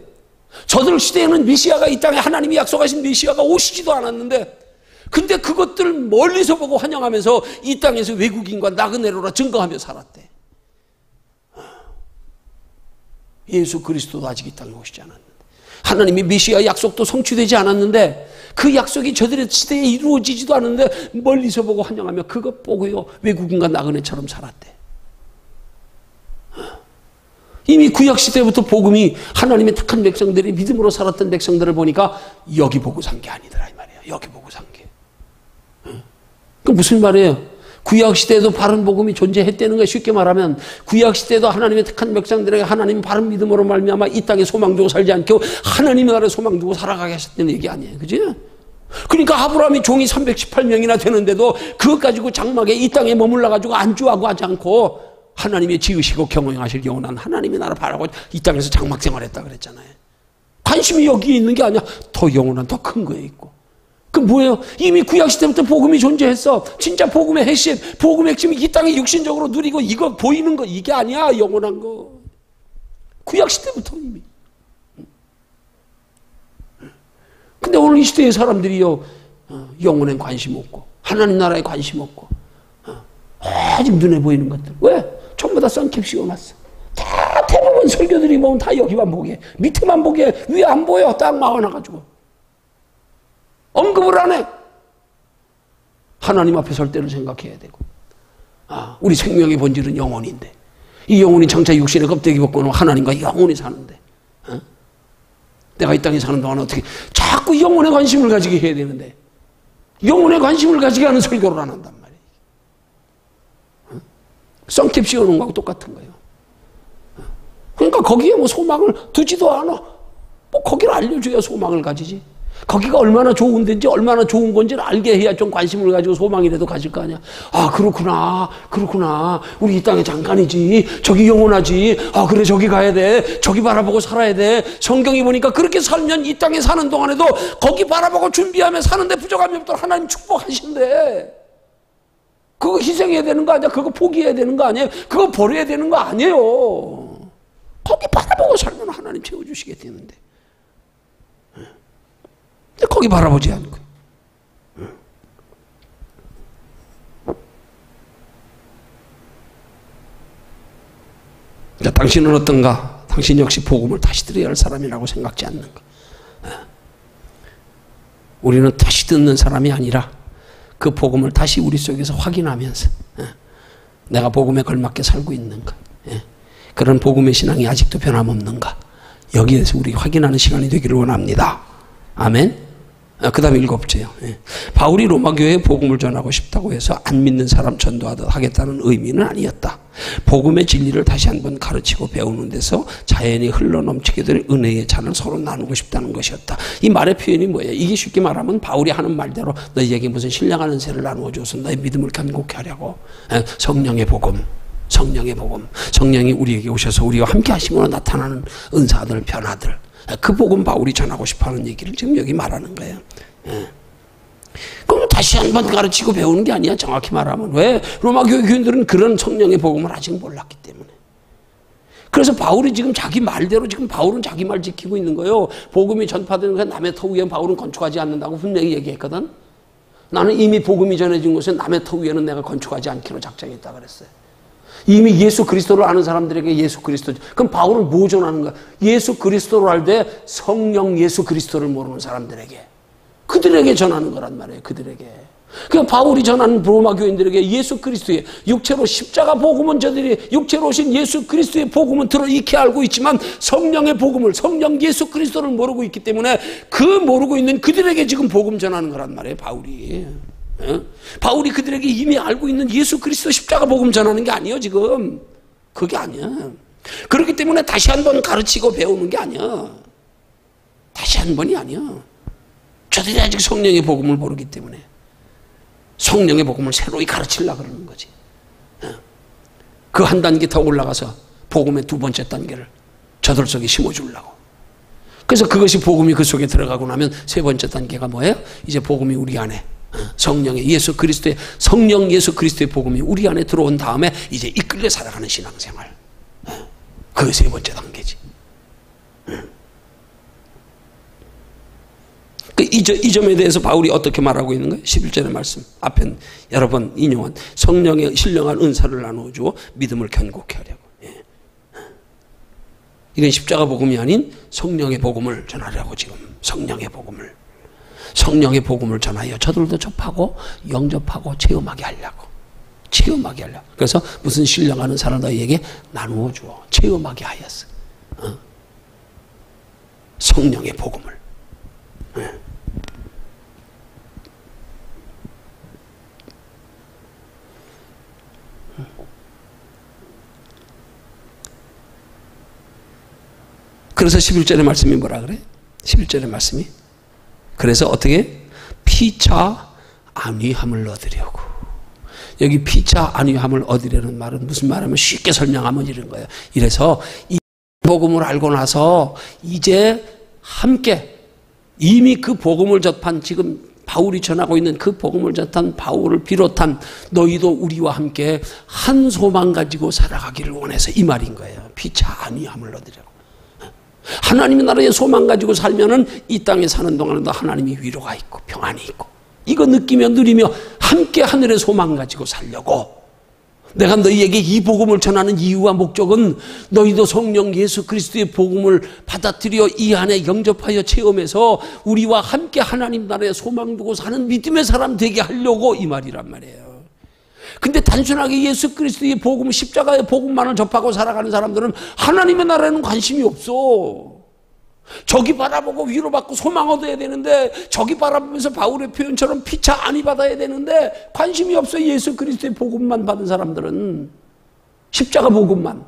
저들 시대에는 메시아가 이 땅에 하나님이 약속하신 메시아가 오시지도 않았는데 근데 그것들 멀리서 보고 환영하면서 이 땅에서 외국인과 나그네로라 증거하며 살았대. 예수 그리스도도 아직 이 땅에 오시지 않았는데 하나님이 메시아 약속도 성취되지 않았는데 그 약속이 저들의 시대에 이루어지지도 않았는데 멀리서 보고 환영하며 그것 보고요 외국인과 나그네처럼 살았대. 이미 구약시대부터 복음이 하나님의 택한 백성들이 믿음으로 살았던 백성들을 보니까 여기 보고 산 게 아니더라 이 말이에요. 여기 보고 산 게. 그 무슨 말이에요? 구약시대에도 바른 복음이 존재했다는 거예요. 쉽게 말하면 구약시대에도 하나님의 택한 백성들에게 하나님 바른 믿음으로 말미암아 이 땅에 소망 두고 살지 않고 하나님의 나라에 소망 두고 살아가게 하셨다는 얘기 아니에요. 그지? 그러니까 아브라함이 종이 318명이나 되는데도 그것 가지고 장막에 이 땅에 머물러가지고 안주하고 하지 않고 하나님의 지으시고 경영하실 영원한 하나님의 나라 바라고 이 땅에서 장막 생활했다 그랬잖아요. 관심이 여기에 있는 게 아니야. 더 영원한 더 큰 거에 있고. 그 뭐예요? 이미 구약시대부터 복음이 존재했어. 진짜 복음의 핵심, 복음의 핵심이 이 땅에 육신적으로 누리고 이거 보이는 거 이게 아니야. 영원한 거. 구약시대부터 이미. 근데 오늘 이 시대의 사람들이요 영혼에 관심 없고 하나님 나라에 관심 없고 아직 눈에 보이는 것들. 왜? 전부 다 선캡 씌워놨어. 다 대부분 설교들이 보면 다 여기만 보게 밑에만 보게 위에 안 보여. 딱 막아놔가지고 언급을 안 해. 하나님 앞에 설 때를 생각해야 되고 우리 생명의 본질은 영혼인데 이 영혼이 장차 육신의 껍데기 벗고는 하나님과 영혼이 사는데 내가 이 땅에 사는 동안 어떻게 자꾸 영혼에 관심을 가지게 해야 되는데 영혼에 관심을 가지게 하는 설교를 안 한단 말이에요. 썬캡 씌워놓은 거하고 똑같은 거예요. 그러니까 거기에 뭐 소망을 두지도 않아. 뭐 거기를 알려줘야 소망을 가지지. 거기가 얼마나 좋은 데인지 얼마나 좋은 건지를 알게 해야 좀 관심을 가지고 소망이라도 가질 거 아니야. 아 그렇구나 그렇구나 우리 이 땅에 잠깐이지 저기 영원하지. 아 그래 저기 가야 돼 저기 바라보고 살아야 돼. 성경이 보니까 그렇게 살면 이 땅에 사는 동안에도 거기 바라보고 준비하며 사는데 부족함이 없도록 하나님 축복하신대. 그거 희생해야 되는 거 아니야. 그거 포기해야 되는 거 아니에요. 그거 버려야 되는 거 아니에요. 거기 바라보고 살면 하나님 채워주시게 되는데 근데 거기 바라보지 않고. 그러니까 당신은 어떤가? 당신 역시 복음을 다시 들어야 할 사람이라고 생각지 않는가? 우리는 다시 듣는 사람이 아니라 그 복음을 다시 우리 속에서 확인하면서 내가 복음에 걸맞게 살고 있는가? 그런 복음의 신앙이 아직도 변함없는가? 여기에서 우리 확인하는 시간이 되기를 원합니다. 아멘. 그 다음에 7째요. 바울이 로마교회에 복음을 전하고 싶다고 해서 안 믿는 사람 전도하듯 하겠다는 의미는 아니었다. 복음의 진리를 다시 한번 가르치고 배우는 데서 자연히 흘러넘치게 될 은혜의 잔을 서로 나누고 싶다는 것이었다. 이 말의 표현이 뭐예요? 이게 쉽게 말하면 바울이 하는 말대로 너희에게 무슨 신령한 은혜를 나누어줘서 너희 믿음을 견고케 하려고. 성령의 복음, 성령의 복음, 성령이 우리에게 오셔서 우리와 함께 하심으로 나타나는 은사들, 변화들, 그 복음 바울이 전하고 싶어하는 얘기를 지금 여기 말하는 거예요. 그럼 다시 한번 가르치고 배우는 게 아니야. 정확히 말하면. 왜? 로마 교회 교인들은 그런 성령의 복음을 아직 몰랐기 때문에. 그래서 바울이 지금 자기 말대로 지금 바울은 자기 말 지키고 있는 거예요. 복음이 전파되는 게 남의 터 위에 바울은 건축하지 않는다고 분명히 얘기했거든. 나는 이미 복음이 전해진 곳에 남의 터 위에는 내가 건축하지 않기로 작정했다 그랬어요. 이미 예수 그리스도를 아는 사람들에게 예수 그리스도. 그럼 바울은 뭐 전하는 거야? 예수 그리스도를 알되 성령 예수 그리스도를 모르는 사람들에게. 그들에게 전하는 거란 말이에요. 그들에게. 그러니까 바울이 전하는 로마 교인들에게 예수 그리스도의 육체로 십자가 복음은 저들이 육체로 오신 예수 그리스도의 복음은 들어 익히 알고 있지만 성령의 복음을 성령 예수 그리스도를 모르고 있기 때문에 그 모르고 있는 그들에게 지금 복음 전하는 거란 말이에요. 바울이. 바울이 그들에게 이미 알고 있는 예수 그리스도 십자가 복음 전하는 게 아니에요. 지금 그게 아니야. 그렇기 때문에 다시 한번 가르치고 배우는 게 아니야. 다시 한 번이 아니야. 저들이 아직 성령의 복음을 모르기 때문에 성령의 복음을 새로이 가르치려고 그러는 거지. 그 한 단계 더 올라가서 복음의 두 번째 단계를 저들 속에 심어주려고. 그래서 그것이 복음이 그 속에 들어가고 나면 세 번째 단계가 뭐예요? 이제 복음이 우리 안에 성령의 예수 그리스도의 성령 예수 그리스도의 복음이 우리 안에 들어온 다음에 이제 이끌려 살아가는 신앙생활. 그게 세 번째 단계지. 이 점에 대해서 바울이 어떻게 말하고 있는 거예요? 11절의 말씀 앞에 여러 번 인용한 성령의 신령한 은사를 나누어 주어 믿음을 견고케 하려고. 예. 이건 십자가 복음이 아닌 성령의 복음을 전하려고 지금 성령의 복음을 전하여 저들도 접하고 영접하고 체험하게 하려고. 그래서 무슨 신령한 은사를 너희에게 나누어 주어 체험하게 하였어. 성령의 복음을. 네. 그래서 11절의 말씀이 뭐라 그래? 11절의 말씀이 그래서 어떻게? 피차 안위함을 얻으려고. 여기 피차 안위함을 얻으려는 말은 무슨 말이냐면 쉽게 설명하면 이런 거예요. 이래서 이 복음을 알고 나서 이제 함께 이미 그 복음을 접한 지금 바울이 전하고 있는 그 복음을 접한 바울을 비롯한 너희도 우리와 함께 한 소망 가지고 살아가기를 원해서 이 말인 거예요. 피차 안위함을 얻으려고. 하나님의 나라의 소망 가지고 살면은 이 땅에 사는 동안에도 하나님이 위로가 있고 평안이 있고 이거 느끼며 누리며 함께 하늘의 소망 가지고 살려고 내가 너희에게 이 복음을 전하는 이유와 목적은 너희도 성령 예수 그리스도의 복음을 받아들여 이 안에 영접하여 체험해서 우리와 함께 하나님 나라에 소망 두고 사는 믿음의 사람 되게 하려고 이 말이란 말이에요. 근데 단순하게 예수 그리스도의 복음, 십자가의 복음만을 접하고 살아가는 사람들은 하나님의 나라에는 관심이 없어. 저기 바라보고 위로받고 소망 얻어야 되는데 저기 바라보면서 바울의 표현처럼 피차 안위 받아야 되는데 관심이 없어. 예수 그리스도의 복음만 받은 사람들은 십자가 복음만.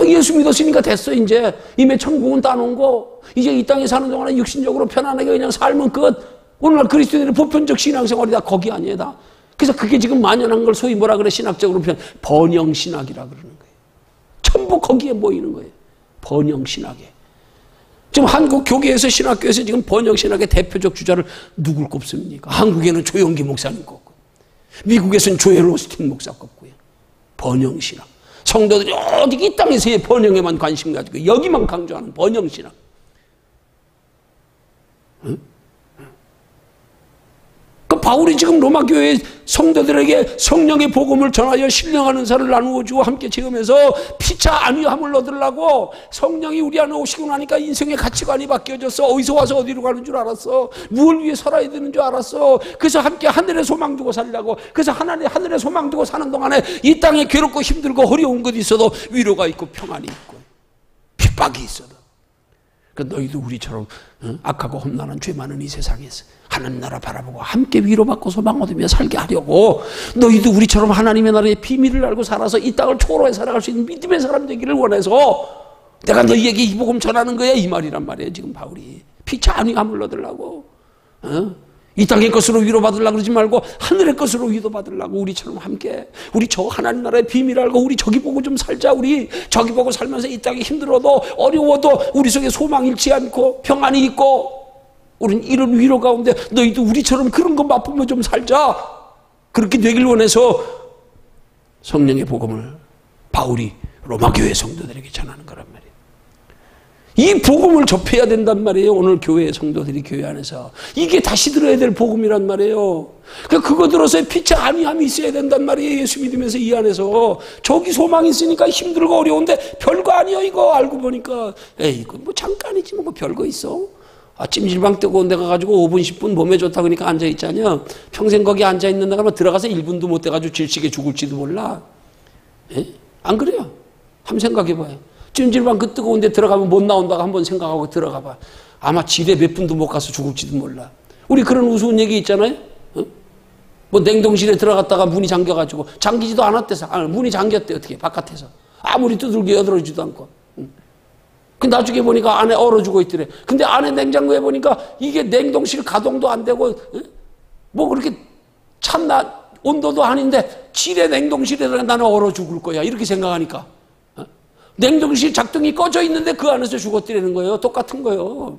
예수 믿었으니까 됐어. 이제 이미 천국은 따놓은 거. 이제 이 땅에 사는 동안에 육신적으로 편안하게 그냥 살면 끝. 오늘날 그리스도인의 보편적 신앙생활이 다 거기 아니에요. 다. 그래서 그게 지금 만연한 걸 소위 뭐라 그래? 신학적으로 표현 번영신학이라 그러는 거예요. 전부 거기에 모이는 거예요. 번영신학에. 지금 한국 교계에서 신학교에서 지금 번영신학의 대표적 주자를 누굴 꼽습니까? 한국에는 조영기 목사님 꼽고 미국에서는 조엘 오스틴 목사 꼽고요. 번영신학. 성도들이 어디 이 땅에서의 번영에만 관심 가지고 여기만 강조하는 번영신학. 응? 그 바울이 지금 로마 교회 성도들에게 성령의 복음을 전하여 신령한 은사를 나누어 주고 함께 체험해서 피차 안위함을 얻으려고 성령이 우리 안에 오시고 나니까 인생의 가치관이 바뀌어졌어. 어디서 와서 어디로 가는 줄 알았어. 무엇을 위해 살아야 되는 줄 알았어. 그래서 함께 하늘에 소망 두고 살려고. 그래서 하늘에 소망 두고 사는 동안에 이 땅에 괴롭고 힘들고 어려운 것이 있어도 위로가 있고 평안이 있고 핍박이 있어도 너희도 우리처럼 악하고 험난한 죄 많은 이 세상에서 하나님 나라 바라보고 함께 위로받고 소망 얻으며 살게 하려고 너희도 우리처럼 하나님의 나라의 비밀을 알고 살아서 이 땅을 초월해 살아갈 수 있는 믿음의 사람 되기를 원해서 내가 너희에게 이 복음 전하는 거야 이 말이란 말이에요. 지금 바울이 피차 안위함을 얻으려고 이 땅의 것으로 위로받으려고 그러지 말고 하늘의 것으로 위로받으려고 우리처럼 함께 우리 저 하나님 나라의 비밀을 알고 우리 저기 보고 좀 살자. 우리 저기 보고 살면서 이 땅이 힘들어도 어려워도 우리 속에 소망 잃지 않고 평안이 있고 우린 이런 위로 가운데 너희도 우리처럼 그런 거 맛보며 좀 살자. 그렇게 되길 원해서 성령의 복음을 바울이 로마 교회 성도들에게 전하는 거란 말이에요. 이 복음을 접해야 된단 말이에요. 오늘 교회 성도들이 교회 안에서 이게 다시 들어야 될 복음이란 말이에요. 그거 들어서 피차 안위함이 있어야 된단 말이에요. 예수 믿으면서 이 안에서 저기 소망이 있으니까 힘들고 어려운데 별거 아니야 이거. 알고 보니까 에이 이거 뭐 잠깐이지 뭐 별거 있어. 찜질방 뜨거운 데 가가지고 5분 10분 몸에 좋다 그러니까 앉아있잖아요. 평생 거기 앉아있는 데가 들어가서 1분도 못 돼가지고 질식에 죽을지도 몰라. 에? 안 그래요? 한번 생각해봐요. 찜질방 그 뜨거운 데 들어가면 못 나온다고 한번 생각하고 들어가봐. 아마 지뢰 몇 분도 못 가서 죽을지도 몰라. 우리 그런 우스운 얘기 있잖아요. 뭐 냉동실에 들어갔다가 문이 잠겨가지고 잠기지도 않았대서 문이 잠겼대. 어떻게 바깥에서 아무리 두들겨 여들어지도 않고. 그 나중에 보니까 안에 얼어 죽어 있더래. 근데 안에 냉장고에 보니까 이게 냉동실 가동도 안 되고 뭐 그렇게 참나 온도도 아닌데 지뢰 냉동실에 나는 얼어 죽을 거야. 이렇게 생각하니까 냉동실 작동이 꺼져 있는데 그 안에서 죽었더라는 거예요. 똑같은 거예요.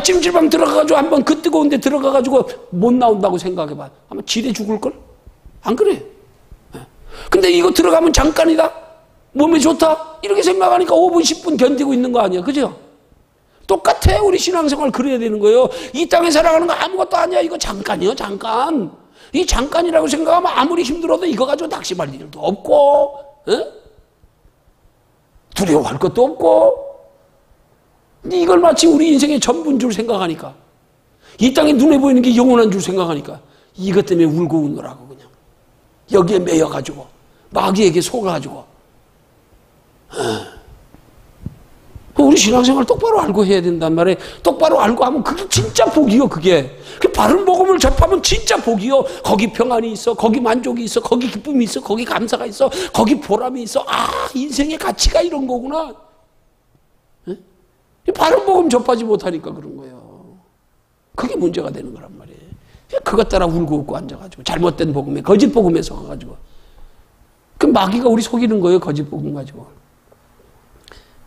찜질방 들어가가지고 한번 그 뜨거운 데 들어가가지고 못 나온다고 생각해봐. 아마 지뢰 죽을걸? 안 그래? 근데 이거 들어가면 잠깐이다? 몸에 좋다? 이렇게 생각하니까 5분, 10분 견디고 있는 거 아니야. 그죠? 똑같아. 똑같아. 우리 신앙생활 그래야 되는 거예요. 이 땅에 살아가는 거 아무것도 아니야. 이거 잠깐이요, 잠깐. 이 잠깐이라고 생각하면 아무리 힘들어도 이거 가지고 낙심할 일도 없고, 두려워할 것도 없고. 근데 이걸 마치 우리 인생의 전부인 줄 생각하니까, 이 땅에 눈에 보이는 게 영원한 줄 생각하니까 이것 때문에 울고 웃느라고 그냥 여기에 매여가지고 마귀에게 속아가지고. 우리 신앙생활 똑바로 알고 해야 된단 말이에요. 똑바로 알고 하면 그게 진짜 복이요. 그게 그 바른 복음을 접하면 진짜 복이요. 거기 평안이 있어, 거기 만족이 있어, 거기 기쁨이 있어, 거기 감사가 있어, 거기 보람이 있어. 아, 인생의 가치가 이런 거구나. 바른 복음 접하지 못하니까 그런 거예요. 그게 문제가 되는 거란 말이에요. 그것 따라 울고 웃고 앉아가지고 잘못된 복음에, 거짓 복음에 속아가지고. 그 마귀가 우리 속이는 거예요. 거짓 복음 가지고.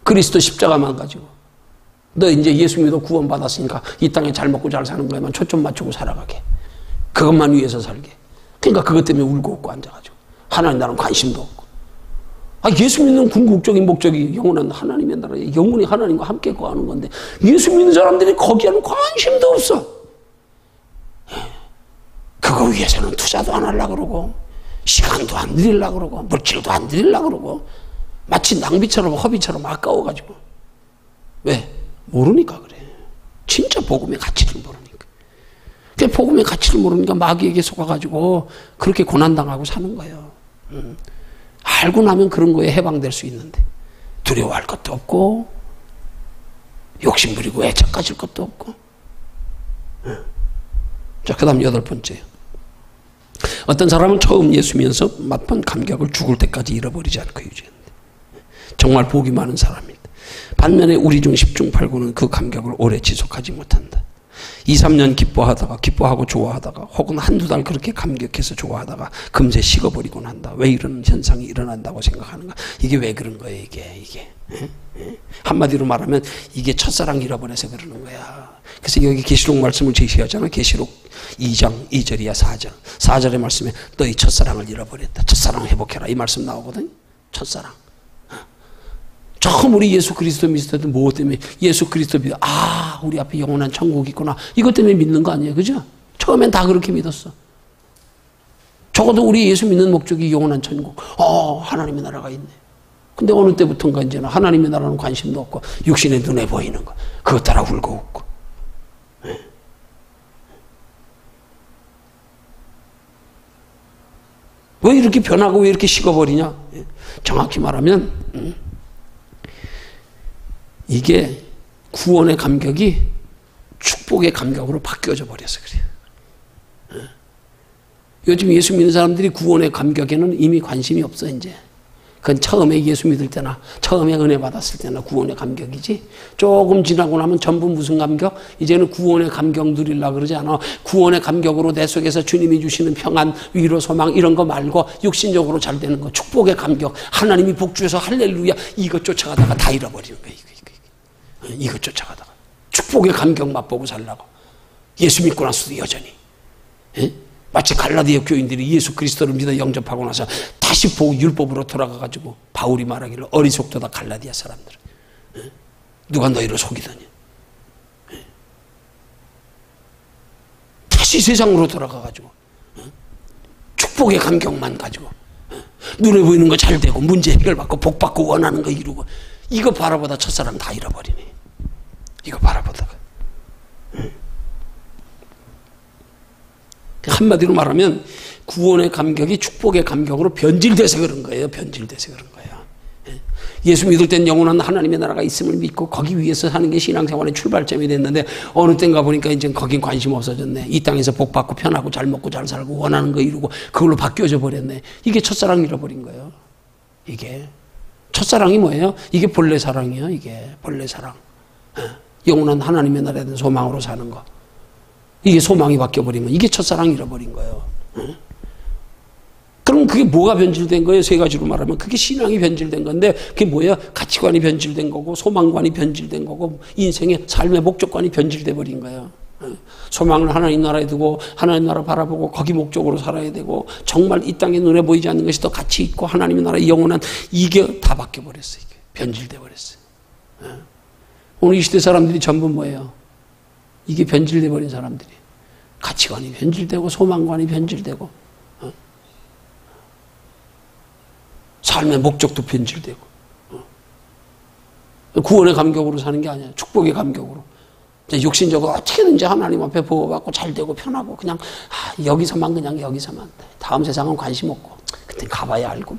그리스도 십자가만 가지고. 너 이제 예수 믿어 구원 받았으니까 이 땅에 잘 먹고 잘 사는 거에만 초점 맞추고 살아가게. 그것만 위해서 살게. 그러니까 그것 때문에 울고 웃고 앉아가지고. 하나님 나라는 관심도 없고. 아, 예수 믿는 궁극적인 목적이 영원한 하나님의 나라에 영원히 하나님과 함께 거하는 건데 예수 믿는 사람들이 거기에는 관심도 없어. 그거 위해서는 투자도 안 하려고 그러고 시간도 안 들이려고 그러고 물질도 안 들이려고 그러고 마치 낭비처럼 허비처럼 아까워가지고. 왜? 모르니까 그래. 진짜 복음의 가치를 모르니까. 그 복음의 가치를 모르니까 마귀에게 속아가지고 그렇게 고난당하고 사는 거예요. 알고 나면 그런 거에 해방될 수 있는데 두려워할 것도 없고 욕심 부리고 애착 가질 것도 없고. 자, 그 다음 8번째요. 어떤 사람은 처음 예수 믿어서 맛본 감격을 죽을 때까지 잃어버리지 않고 유지한다. 정말 복이 많은 사람입니다. 반면에 우리 중 10중 8구는 그 감격을 오래 지속하지 못한다. 2, 3년 기뻐하고 좋아하다가 혹은 한두 달 그렇게 감격해서 좋아하다가 금세 식어버리곤 한다. 왜 이런 현상이 일어난다고 생각하는가? 이게 왜 그런 거예요? 이게 한마디로 말하면 이게 첫사랑 잃어버려서 그러는 거야. 그래서 여기 계시록 말씀을 제시하잖아. 계시록 2장 2절이야 4절. 4절의 말씀에 너희 첫사랑을 잃어버렸다. 첫사랑 회복해라. 이 말씀 나오거든. 첫사랑. 처음 우리 예수 그리스도 믿을 때도 뭐 때문에 예수 그리스도 믿어. 아, 우리 앞에 영원한 천국이 있구나. 이것 때문에 믿는 거 아니에요. 그죠? 처음엔 다 그렇게 믿었어. 적어도 우리 예수 믿는 목적이 영원한 천국. 하나님의 나라가 있네. 근데 어느 때부터인가 이제는 하나님의 나라는 관심도 없고 육신의 눈에 보이는 거. 그것 따라 울고 웃고. 왜 이렇게 변하고 왜 이렇게 식어버리냐? 정확히 말하면 이게 구원의 감격이 축복의 감격으로 바뀌어져 버려서 그래요. 요즘 예수 믿는 사람들이 구원의 감격에는 이미 관심이 없어 이제. 그건 처음에 예수 믿을 때나 처음에 은혜 받았을 때나 구원의 감격이지. 조금 지나고 나면 전부 무슨 감격? 이제는 구원의 감격 누리려고 그러지 않아. 구원의 감격으로 내 속에서 주님이 주시는 평안, 위로, 소망 이런 거 말고 육신적으로 잘 되는 거. 축복의 감격. 하나님이 복 주셔서 할렐루야. 이것 쫓아가다가 다 잃어버리는 거야. 이것 쫓아가다가. 축복의 감격 맛보고 살라고. 예수 믿고 나서도 여전히. 마치 갈라디아 교인들이 예수 그리스도를 믿어 영접하고 나서 다시 율법으로 돌아가가지고 바울이 말하기를 어리석도다 갈라디아 사람들. 누가 너희를 속이더니. 다시 세상으로 돌아가가지고 축복의 감격만 가지고 눈에 보이는 거 잘 되고 문제 해결받고 복받고 원하는 거 이루고 이거 바라보다 첫사랑 다 잃어버리네. 이거 바라보다가. 한마디로 말하면 구원의 감격이 축복의 감격으로 변질돼서 그런 거예요. 변질돼서 그런 거예요. 예수 믿을 땐 영원한 하나님의 나라가 있음을 믿고 거기 위해서 사는 게 신앙생활의 출발점이 됐는데 어느 땐가 보니까 이제 거긴 관심 없어졌네. 이 땅에서 복 받고 편하고 잘 먹고 잘 살고 원하는 거 이루고 그걸로 바뀌어져 버렸네. 이게 첫사랑 잃어버린 거예요. 이게 첫사랑이 뭐예요? 이게 본래 사랑이에요. 이게 본래 사랑. 영원한 하나님의 나라에 대한 소망으로 사는 거. 이게 소망이 바뀌어버리면 이게 첫사랑 잃어버린 거예요. 그럼 그게 뭐가 변질된 거예요? 세 가지로 말하면 그게 신앙이 변질된 건데 그게 뭐예요? 가치관이 변질된 거고 소망관이 변질된 거고 인생의 삶의 목적관이 변질돼 버린 거예요. 소망을 하나님 나라에 두고 하나님 나라 바라보고 거기 목적으로 살아야 되고 정말 이 땅에 눈에 보이지 않는 것이 더 가치 있고 하나님의 나라의 영원한 이게 다 바뀌어버렸어요. 이게 변질돼 버렸어요. 오늘 이 시대 사람들이 전부 뭐예요? 이게 변질돼 버린 사람들이. 가치관이 변질되고 소망관이 변질되고 삶의 목적도 변질되고 구원의 감격으로 사는 게 아니야. 축복의 감격으로. 육신적으로 어떻게든지 하나님 앞에 보호받고 잘되고 편하고 그냥 여기서만 그냥 여기서만 다음 세상은 관심 없고 그때 가봐야 알고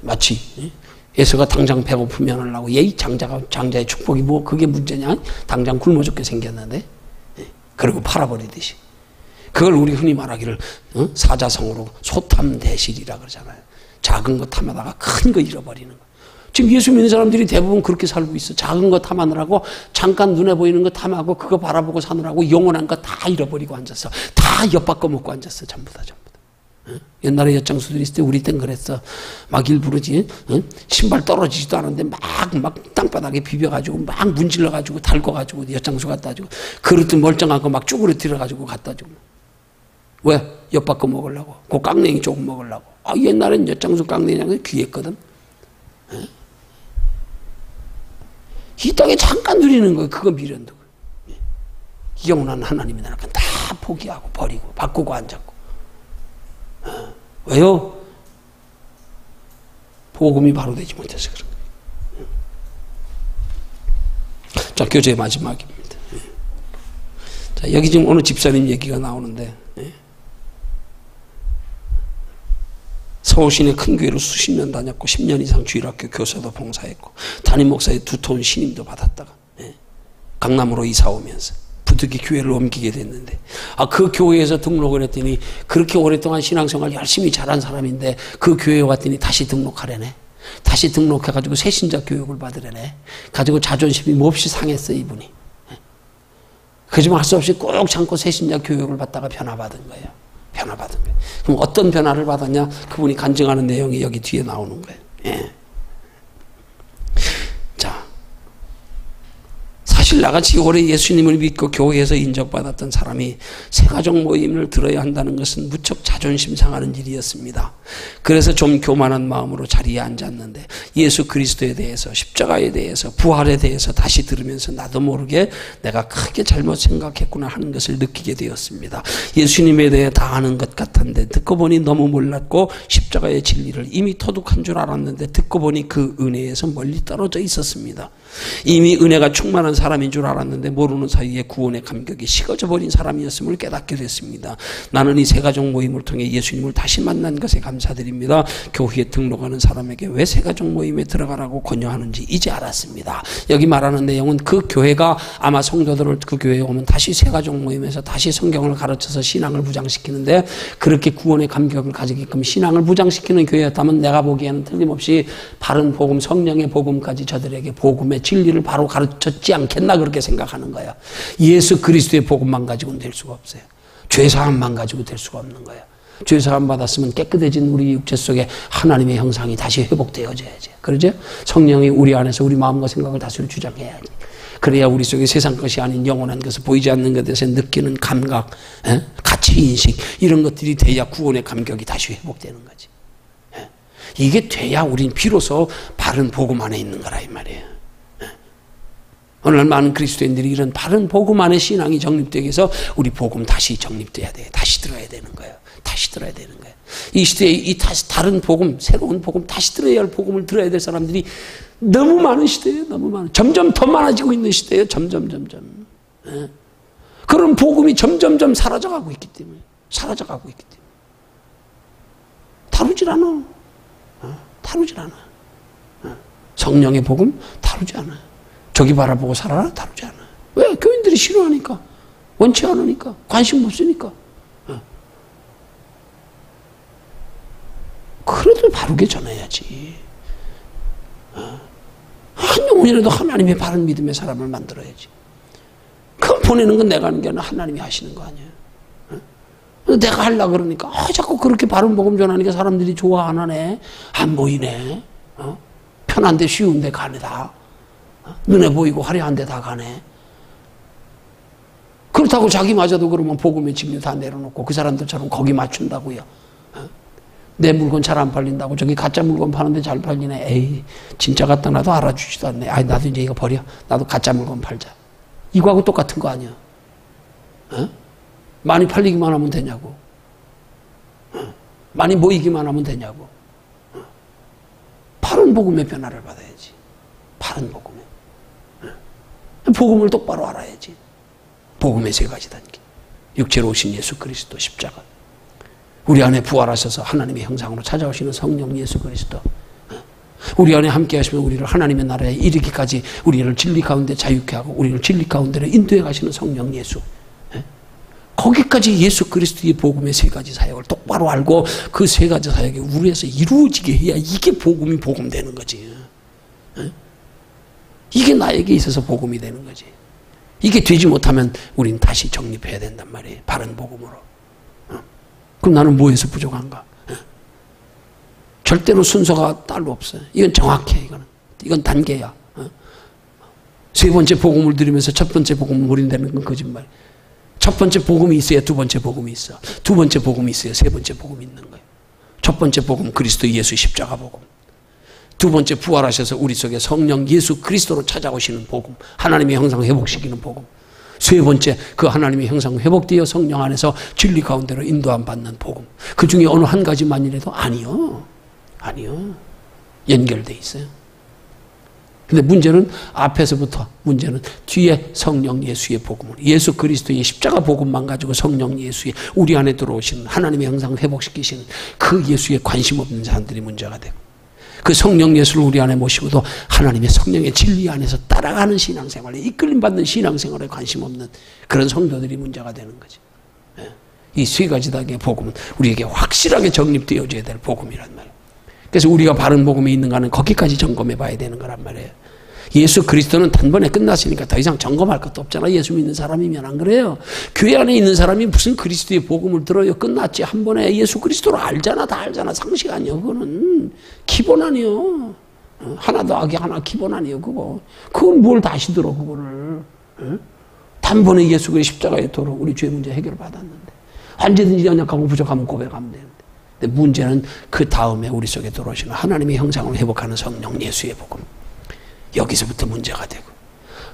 마치 예수가 당장 배고프면 하려고 이 장자의 축복이 뭐 그게 문제냐? 당장 굶어 죽게 생겼는데 그리고 팔아버리듯이 그걸 우리 흔히 말하기를 사자성어로 소탐대실이라 그러잖아요. 작은 거 탐하다가 큰 거 잃어버리는 거. 지금 예수 믿는 사람들이 대부분 그렇게 살고 있어. 작은 거 탐하느라고 잠깐 눈에 보이는 거 탐하고 그거 바라보고 사느라고 영원한 거 다 잃어버리고 앉았어. 다 엿바꿔 먹고 앉았어. 전부 다. 옛날에 엿장수들이 있을 때 우리 땐 그랬어. 막 일부러지 신발 떨어지지도 않은데 막 땅바닥에 비벼가지고 막 문질러가지고 달궈가지고 엿장수 갖다 주고 그릇도 멀쩡한 거 막 쭈그러뜨려가지고 갖다 주고. 왜? 엿바꿔 먹으려고. 그 깡냉이 조금 먹으려고. 옛날엔 엿장수 깡냉이 귀했거든. 이 땅에 잠깐 누리는 거예요. 그거 미련도. 영원한 하나님이 나니까 다 포기하고 버리고 바꾸고 앉았고. 왜요? 복음이 바로 되지 못해서 그런 거예요. 자, 교제의 마지막입니다. 자, 여기 지금 어느 집사님 얘기가 나오는데 서울시내 큰 교회로 수십 년 다녔고 10년 이상 주일학교 교사도 봉사했고 담임 목사의 두터운 신임도 받았다가 강남으로 이사 오면서 부득이 교회를 옮기게 됐는데 그 교회에서 등록을 했더니 그렇게 오랫동안 신앙생활 열심히 잘한 사람인데 그 교회에 왔더니 다시 등록하래네. 다시 등록해가지고 새신자 교육을 받으래네. 가지고 자존심이 몹시 상했어 이분이. 그지만 할 수 없이 꼭 참고 새신자 교육을 받다가 변화받은 거예요. 변화받은 거예요. 그럼 어떤 변화를 받았냐? 그분이 간증하는 내용이 여기 뒤에 나오는 거예요. 사실 나같이 오래 예수님을 믿고 교회에서 인정받았던 사람이 새가족 모임을 들어야 한다는 것은 무척 자존심 상하는 일이었습니다. 그래서 좀 교만한 마음으로 자리에 앉았는데 예수 그리스도에 대해서 십자가에 대해서 부활에 대해서 다시 들으면서 나도 모르게 내가 크게 잘못 생각했구나 하는 것을 느끼게 되었습니다. 예수님에 대해 다 아는 것 같았는데 듣고 보니 너무 몰랐고 십자가의 진리를 이미 터득한 줄 알았는데 듣고 보니 그 은혜에서 멀리 떨어져 있었습니다. 이미 은혜가 충만한 사람인 줄 알았는데 모르는 사이에 구원의 감격이 식어져 버린 사람이었음을 깨닫게 됐습니다. 나는 이 새가족 모임을 통해 예수님을 다시 만난 것에 감사드립니다. 교회에 등록하는 사람에게 왜 새가족 모임에 들어가라고 권유하는지 이제 알았습니다. 여기 말하는 내용은 그 교회가 아마 성도들을 그 교회에 오면 다시 새가족 모임에서 다시 성경을 가르쳐서 신앙을 부장시키는데 그렇게 구원의 감격을 가지게끔 신앙을 부장시키는 교회였다면 내가 보기에는 틀림없이 바른 복음, 성령의 복음까지 저들에게 복음의 진리를 바로 가르쳤지 않겠나 그렇게 생각하는 거야. 예수 그리스도의 복음만 가지고는 될 수가 없어요. 죄사함만 가지고 될 수가 없는 거야. 죄사함 받았으면 깨끗해진 우리 육체 속에 하나님의 형상이 다시 회복되어져야지. 그러죠? 성령이 우리 안에서 우리 마음과 생각을 다스려 주장해야지. 그래야 우리 속에 세상 것이 아닌 영원한 것을 보이지 않는 것에서 느끼는 감각, 가치인식 이런 것들이 돼야 구원의 감격이 다시 회복되는 거지. 이게 돼야 우린 비로소 바른 복음 안에 있는 거라 이 말이에요. 오늘 많은 그리스도인들이 이런 바른 복음 안에 신앙이 정립되기 위해서 우리 복음 다시 정립돼야 돼. 다시 들어야 되는 거예요. 다시 들어야 되는 거예요. 이 시대에 이 다시 다른 복음, 새로운 복음, 다시 들어야 할 복음을 들어야 될 사람들이 너무 많은 시대예요. 너무 많은. 점점 더 많아지고 있는 시대예요. 점점. 그런 복음이 점점 사라져가고 있기 때문에. 사라져가고 있기 때문에. 다루질 않아. 다루질 않아. 성령의 복음 다루지 않아. 저기 바라보고 살아라? 다루지 않아. 왜? 교인들이 싫어하니까. 원치 않으니까. 관심 없으니까. 그래도 바르게 전해야지. 한 영혼이라도 하나님의 바른 믿음의 사람을 만들어야지. 그럼 보내는 건 내가 하는 게 아니라 하나님이 하시는 거 아니에요. 내가 하려고 그러니까 자꾸 그렇게 바른 복음 전하니까 사람들이 좋아 안 하네. 안 보이네. 편한데 쉬운데 가네 다. 눈에 보이고 화려한 데 다 가네. 그렇다고 자기마저도 그러면 복음의 진리 다 내려놓고 그 사람들처럼 거기 맞춘다고요. 내 물건 잘 안 팔린다고 저기 가짜 물건 파는데 잘 팔리네. 에이, 진짜 갖다 놔도 알아주지도 않네. 아이, 나도 이제 이거 버려. 나도 가짜 물건 팔자. 이거하고 똑같은 거 아니야. 어? 많이 팔리기만 하면 되냐고. 어? 많이 모이기만 하면 되냐고. 어? 바른 복음의 변화를 받아야지. 바른 복음에. 어? 복음을 똑바로 알아야지. 복음의 세 가지 단계. 육체로 오신 예수 그리스도 십자가. 우리 안에 부활하셔서 하나님의 형상으로 찾아오시는 성령 예수 그리스도. 우리 안에 함께 하시면 우리를 하나님의 나라에 이르기까지 우리를 진리 가운데 자유케 하고 우리를 진리 가운데로 인도해 가시는 성령 예수. 거기까지 예수 그리스도의 복음의 세 가지 사역을 똑바로 알고 그 세 가지 사역이 우리에서 이루어지게 해야 이게 복음이 복음되는 거지. 이게 나에게 있어서 복음이 되는 거지. 이게 되지 못하면 우린 다시 정립해야 된단 말이에요. 바른 복음으로. 그럼 나는 뭐에서 부족한가? 절대로 순서가 따로 없어요. 이건 정확해. 이건 단계야. 세 번째 복음을 들으면서 첫 번째 복음을 모른다는 건 거짓말. 첫 번째 복음이 있어야 두 번째 복음이 있어. 두 번째 복음이 있어야 세 번째 복음이 있는 거예요. 첫 번째 복음 그리스도 예수 십자가 복음. 두 번째 부활하셔서 우리 속에 성령 예수 그리스도로 찾아오시는 복음. 하나님의 형상 회복시키는 복음. 세 번째 그 하나님의 형상 회복되어 성령 안에서 진리 가운데로 인도함 받는 복음. 그 중에 어느 한 가지만이라도 아니요. 연결돼 있어요. 근데 문제는 앞에서부터 문제는 뒤에 성령 예수의 복음을 예수 그리스도의 십자가 복음만 가지고 성령 예수의 우리 안에 들어오시는 하나님의 형상 회복시키시는 그 예수에 관심 없는 사람들이 문제가 되고 그 성령 예수를 우리 안에 모시고도 하나님의 성령의 진리 안에서 따라가는 신앙생활에 이끌림 받는 신앙생활에 관심 없는 그런 성도들이 문제가 되는 거지. 이 세 가지 단계의 복음은 우리에게 확실하게 정립되어져야 될 복음이란 말이에요. 그래서 우리가 바른 복음이 있는가는 거기까지 점검해 봐야 되는 거란 말이에요. 예수 그리스도는 단번에 끝났으니까 더 이상 점검할 것도 없잖아. 예수 믿는 사람이면 안 그래요? 교회 안에 있는 사람이 무슨 그리스도의 복음을 들어요? 끝났지. 한 번에 예수 그리스도를 알잖아. 다 알잖아. 상식 아니요. 그거는 기본 아니요. 하나 더하기 하나 기본 아니요. 그건 뭘 다시 들어 그거를. 단번에 예수 그리스도 십자가의 도로 우리 죄 문제 해결 받았는데 언제든지 연약하고 부족하면 고백하면 되는데 근데 문제는 그 다음에 우리 속에 들어오시는 하나님의 형상을 회복하는 성령 예수의 복음. 여기서부터 문제가 되고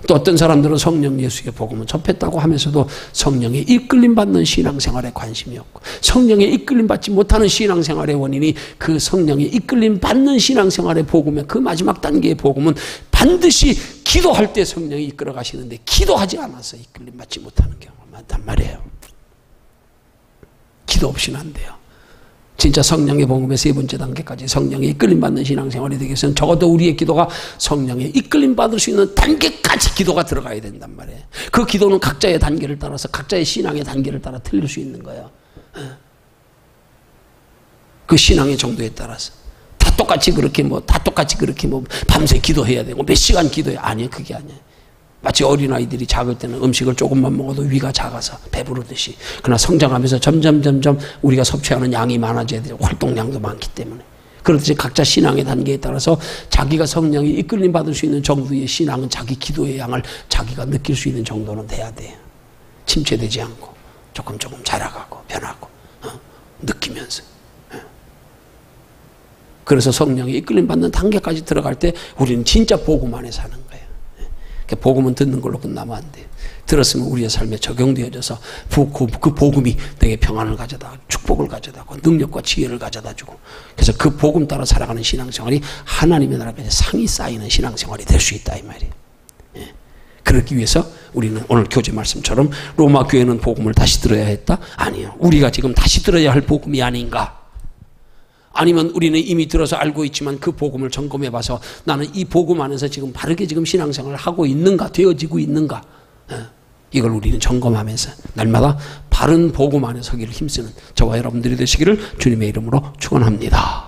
또 어떤 사람들은 성령 예수의 복음을 접했다고 하면서도 성령의 이끌림 받는 신앙생활에 관심이 없고 성령의 이끌림 받지 못하는 신앙생활의 원인이 그 성령의 이끌림 받는 신앙생활의 복음의 그 마지막 단계의 복음은 반드시 기도할 때 성령이 이끌어 가시는데 기도하지 않아서 이끌림 받지 못하는 경우가 많단 말이에요. 기도 없이는 안 돼요. 진짜 성령의 복음의 세 번째 단계까지 성령의 이끌림 받는 신앙생활이 되기 위해서는 적어도 우리의 기도가 성령의 이끌림 받을 수 있는 단계까지 기도가 들어가야 된단 말이에요. 그 기도는 각자의 단계를 따라서 각자의 신앙의 단계를 따라 틀릴 수 있는 거예요. 그 신앙의 정도에 따라서 다 똑같이 그렇게 밤새 기도해야 되고 몇 시간 기도해야 아니에요. 그게 아니에요. 마치 어린아이들이 작을 때는 음식을 조금만 먹어도 위가 작아서 배부르듯이 그러나 성장하면서 점점 우리가 섭취하는 양이 많아져야 돼요. 활동량도 많기 때문에. 그렇듯이 각자 신앙의 단계에 따라서 자기가 성령이 이끌림 받을 수 있는 정도의 신앙은 자기 기도의 양을 자기가 느낄 수 있는 정도는 돼야 돼요. 침체되지 않고 조금 자라가고 변하고 느끼면서. 그래서 성령이 이끌림 받는 단계까지 들어갈 때 우리는 진짜 복음 안에 사는 거예요. 복음은 듣는 걸로 끝나면 안 돼요. 들었으면 우리의 삶에 적용되어져서 그 복음이 내게 평안을 가져다 축복을 가져다 주고 능력과 지혜를 가져다 주고 그래서 그 복음 따라 살아가는 신앙생활이 하나님의 나라까지 상이 쌓이는 신앙생활이 될 수 있다 이 말이에요. 그러기 위해서 우리는 오늘 교제 말씀처럼 로마 교회는 복음을 다시 들어야 했다? 아니요. 우리가 지금 다시 들어야 할 복음이 아닌가? 아니면 우리는 이미 들어서 알고 있지만 그 복음을 점검해 봐서 나는 이 복음 안에서 지금 바르게 지금 신앙생활을 하고 있는가 되어지고 있는가 이걸 우리는 점검하면서 날마다 바른 복음 안에 서기를 힘쓰는 저와 여러분들이 되시기를 주님의 이름으로 축원합니다.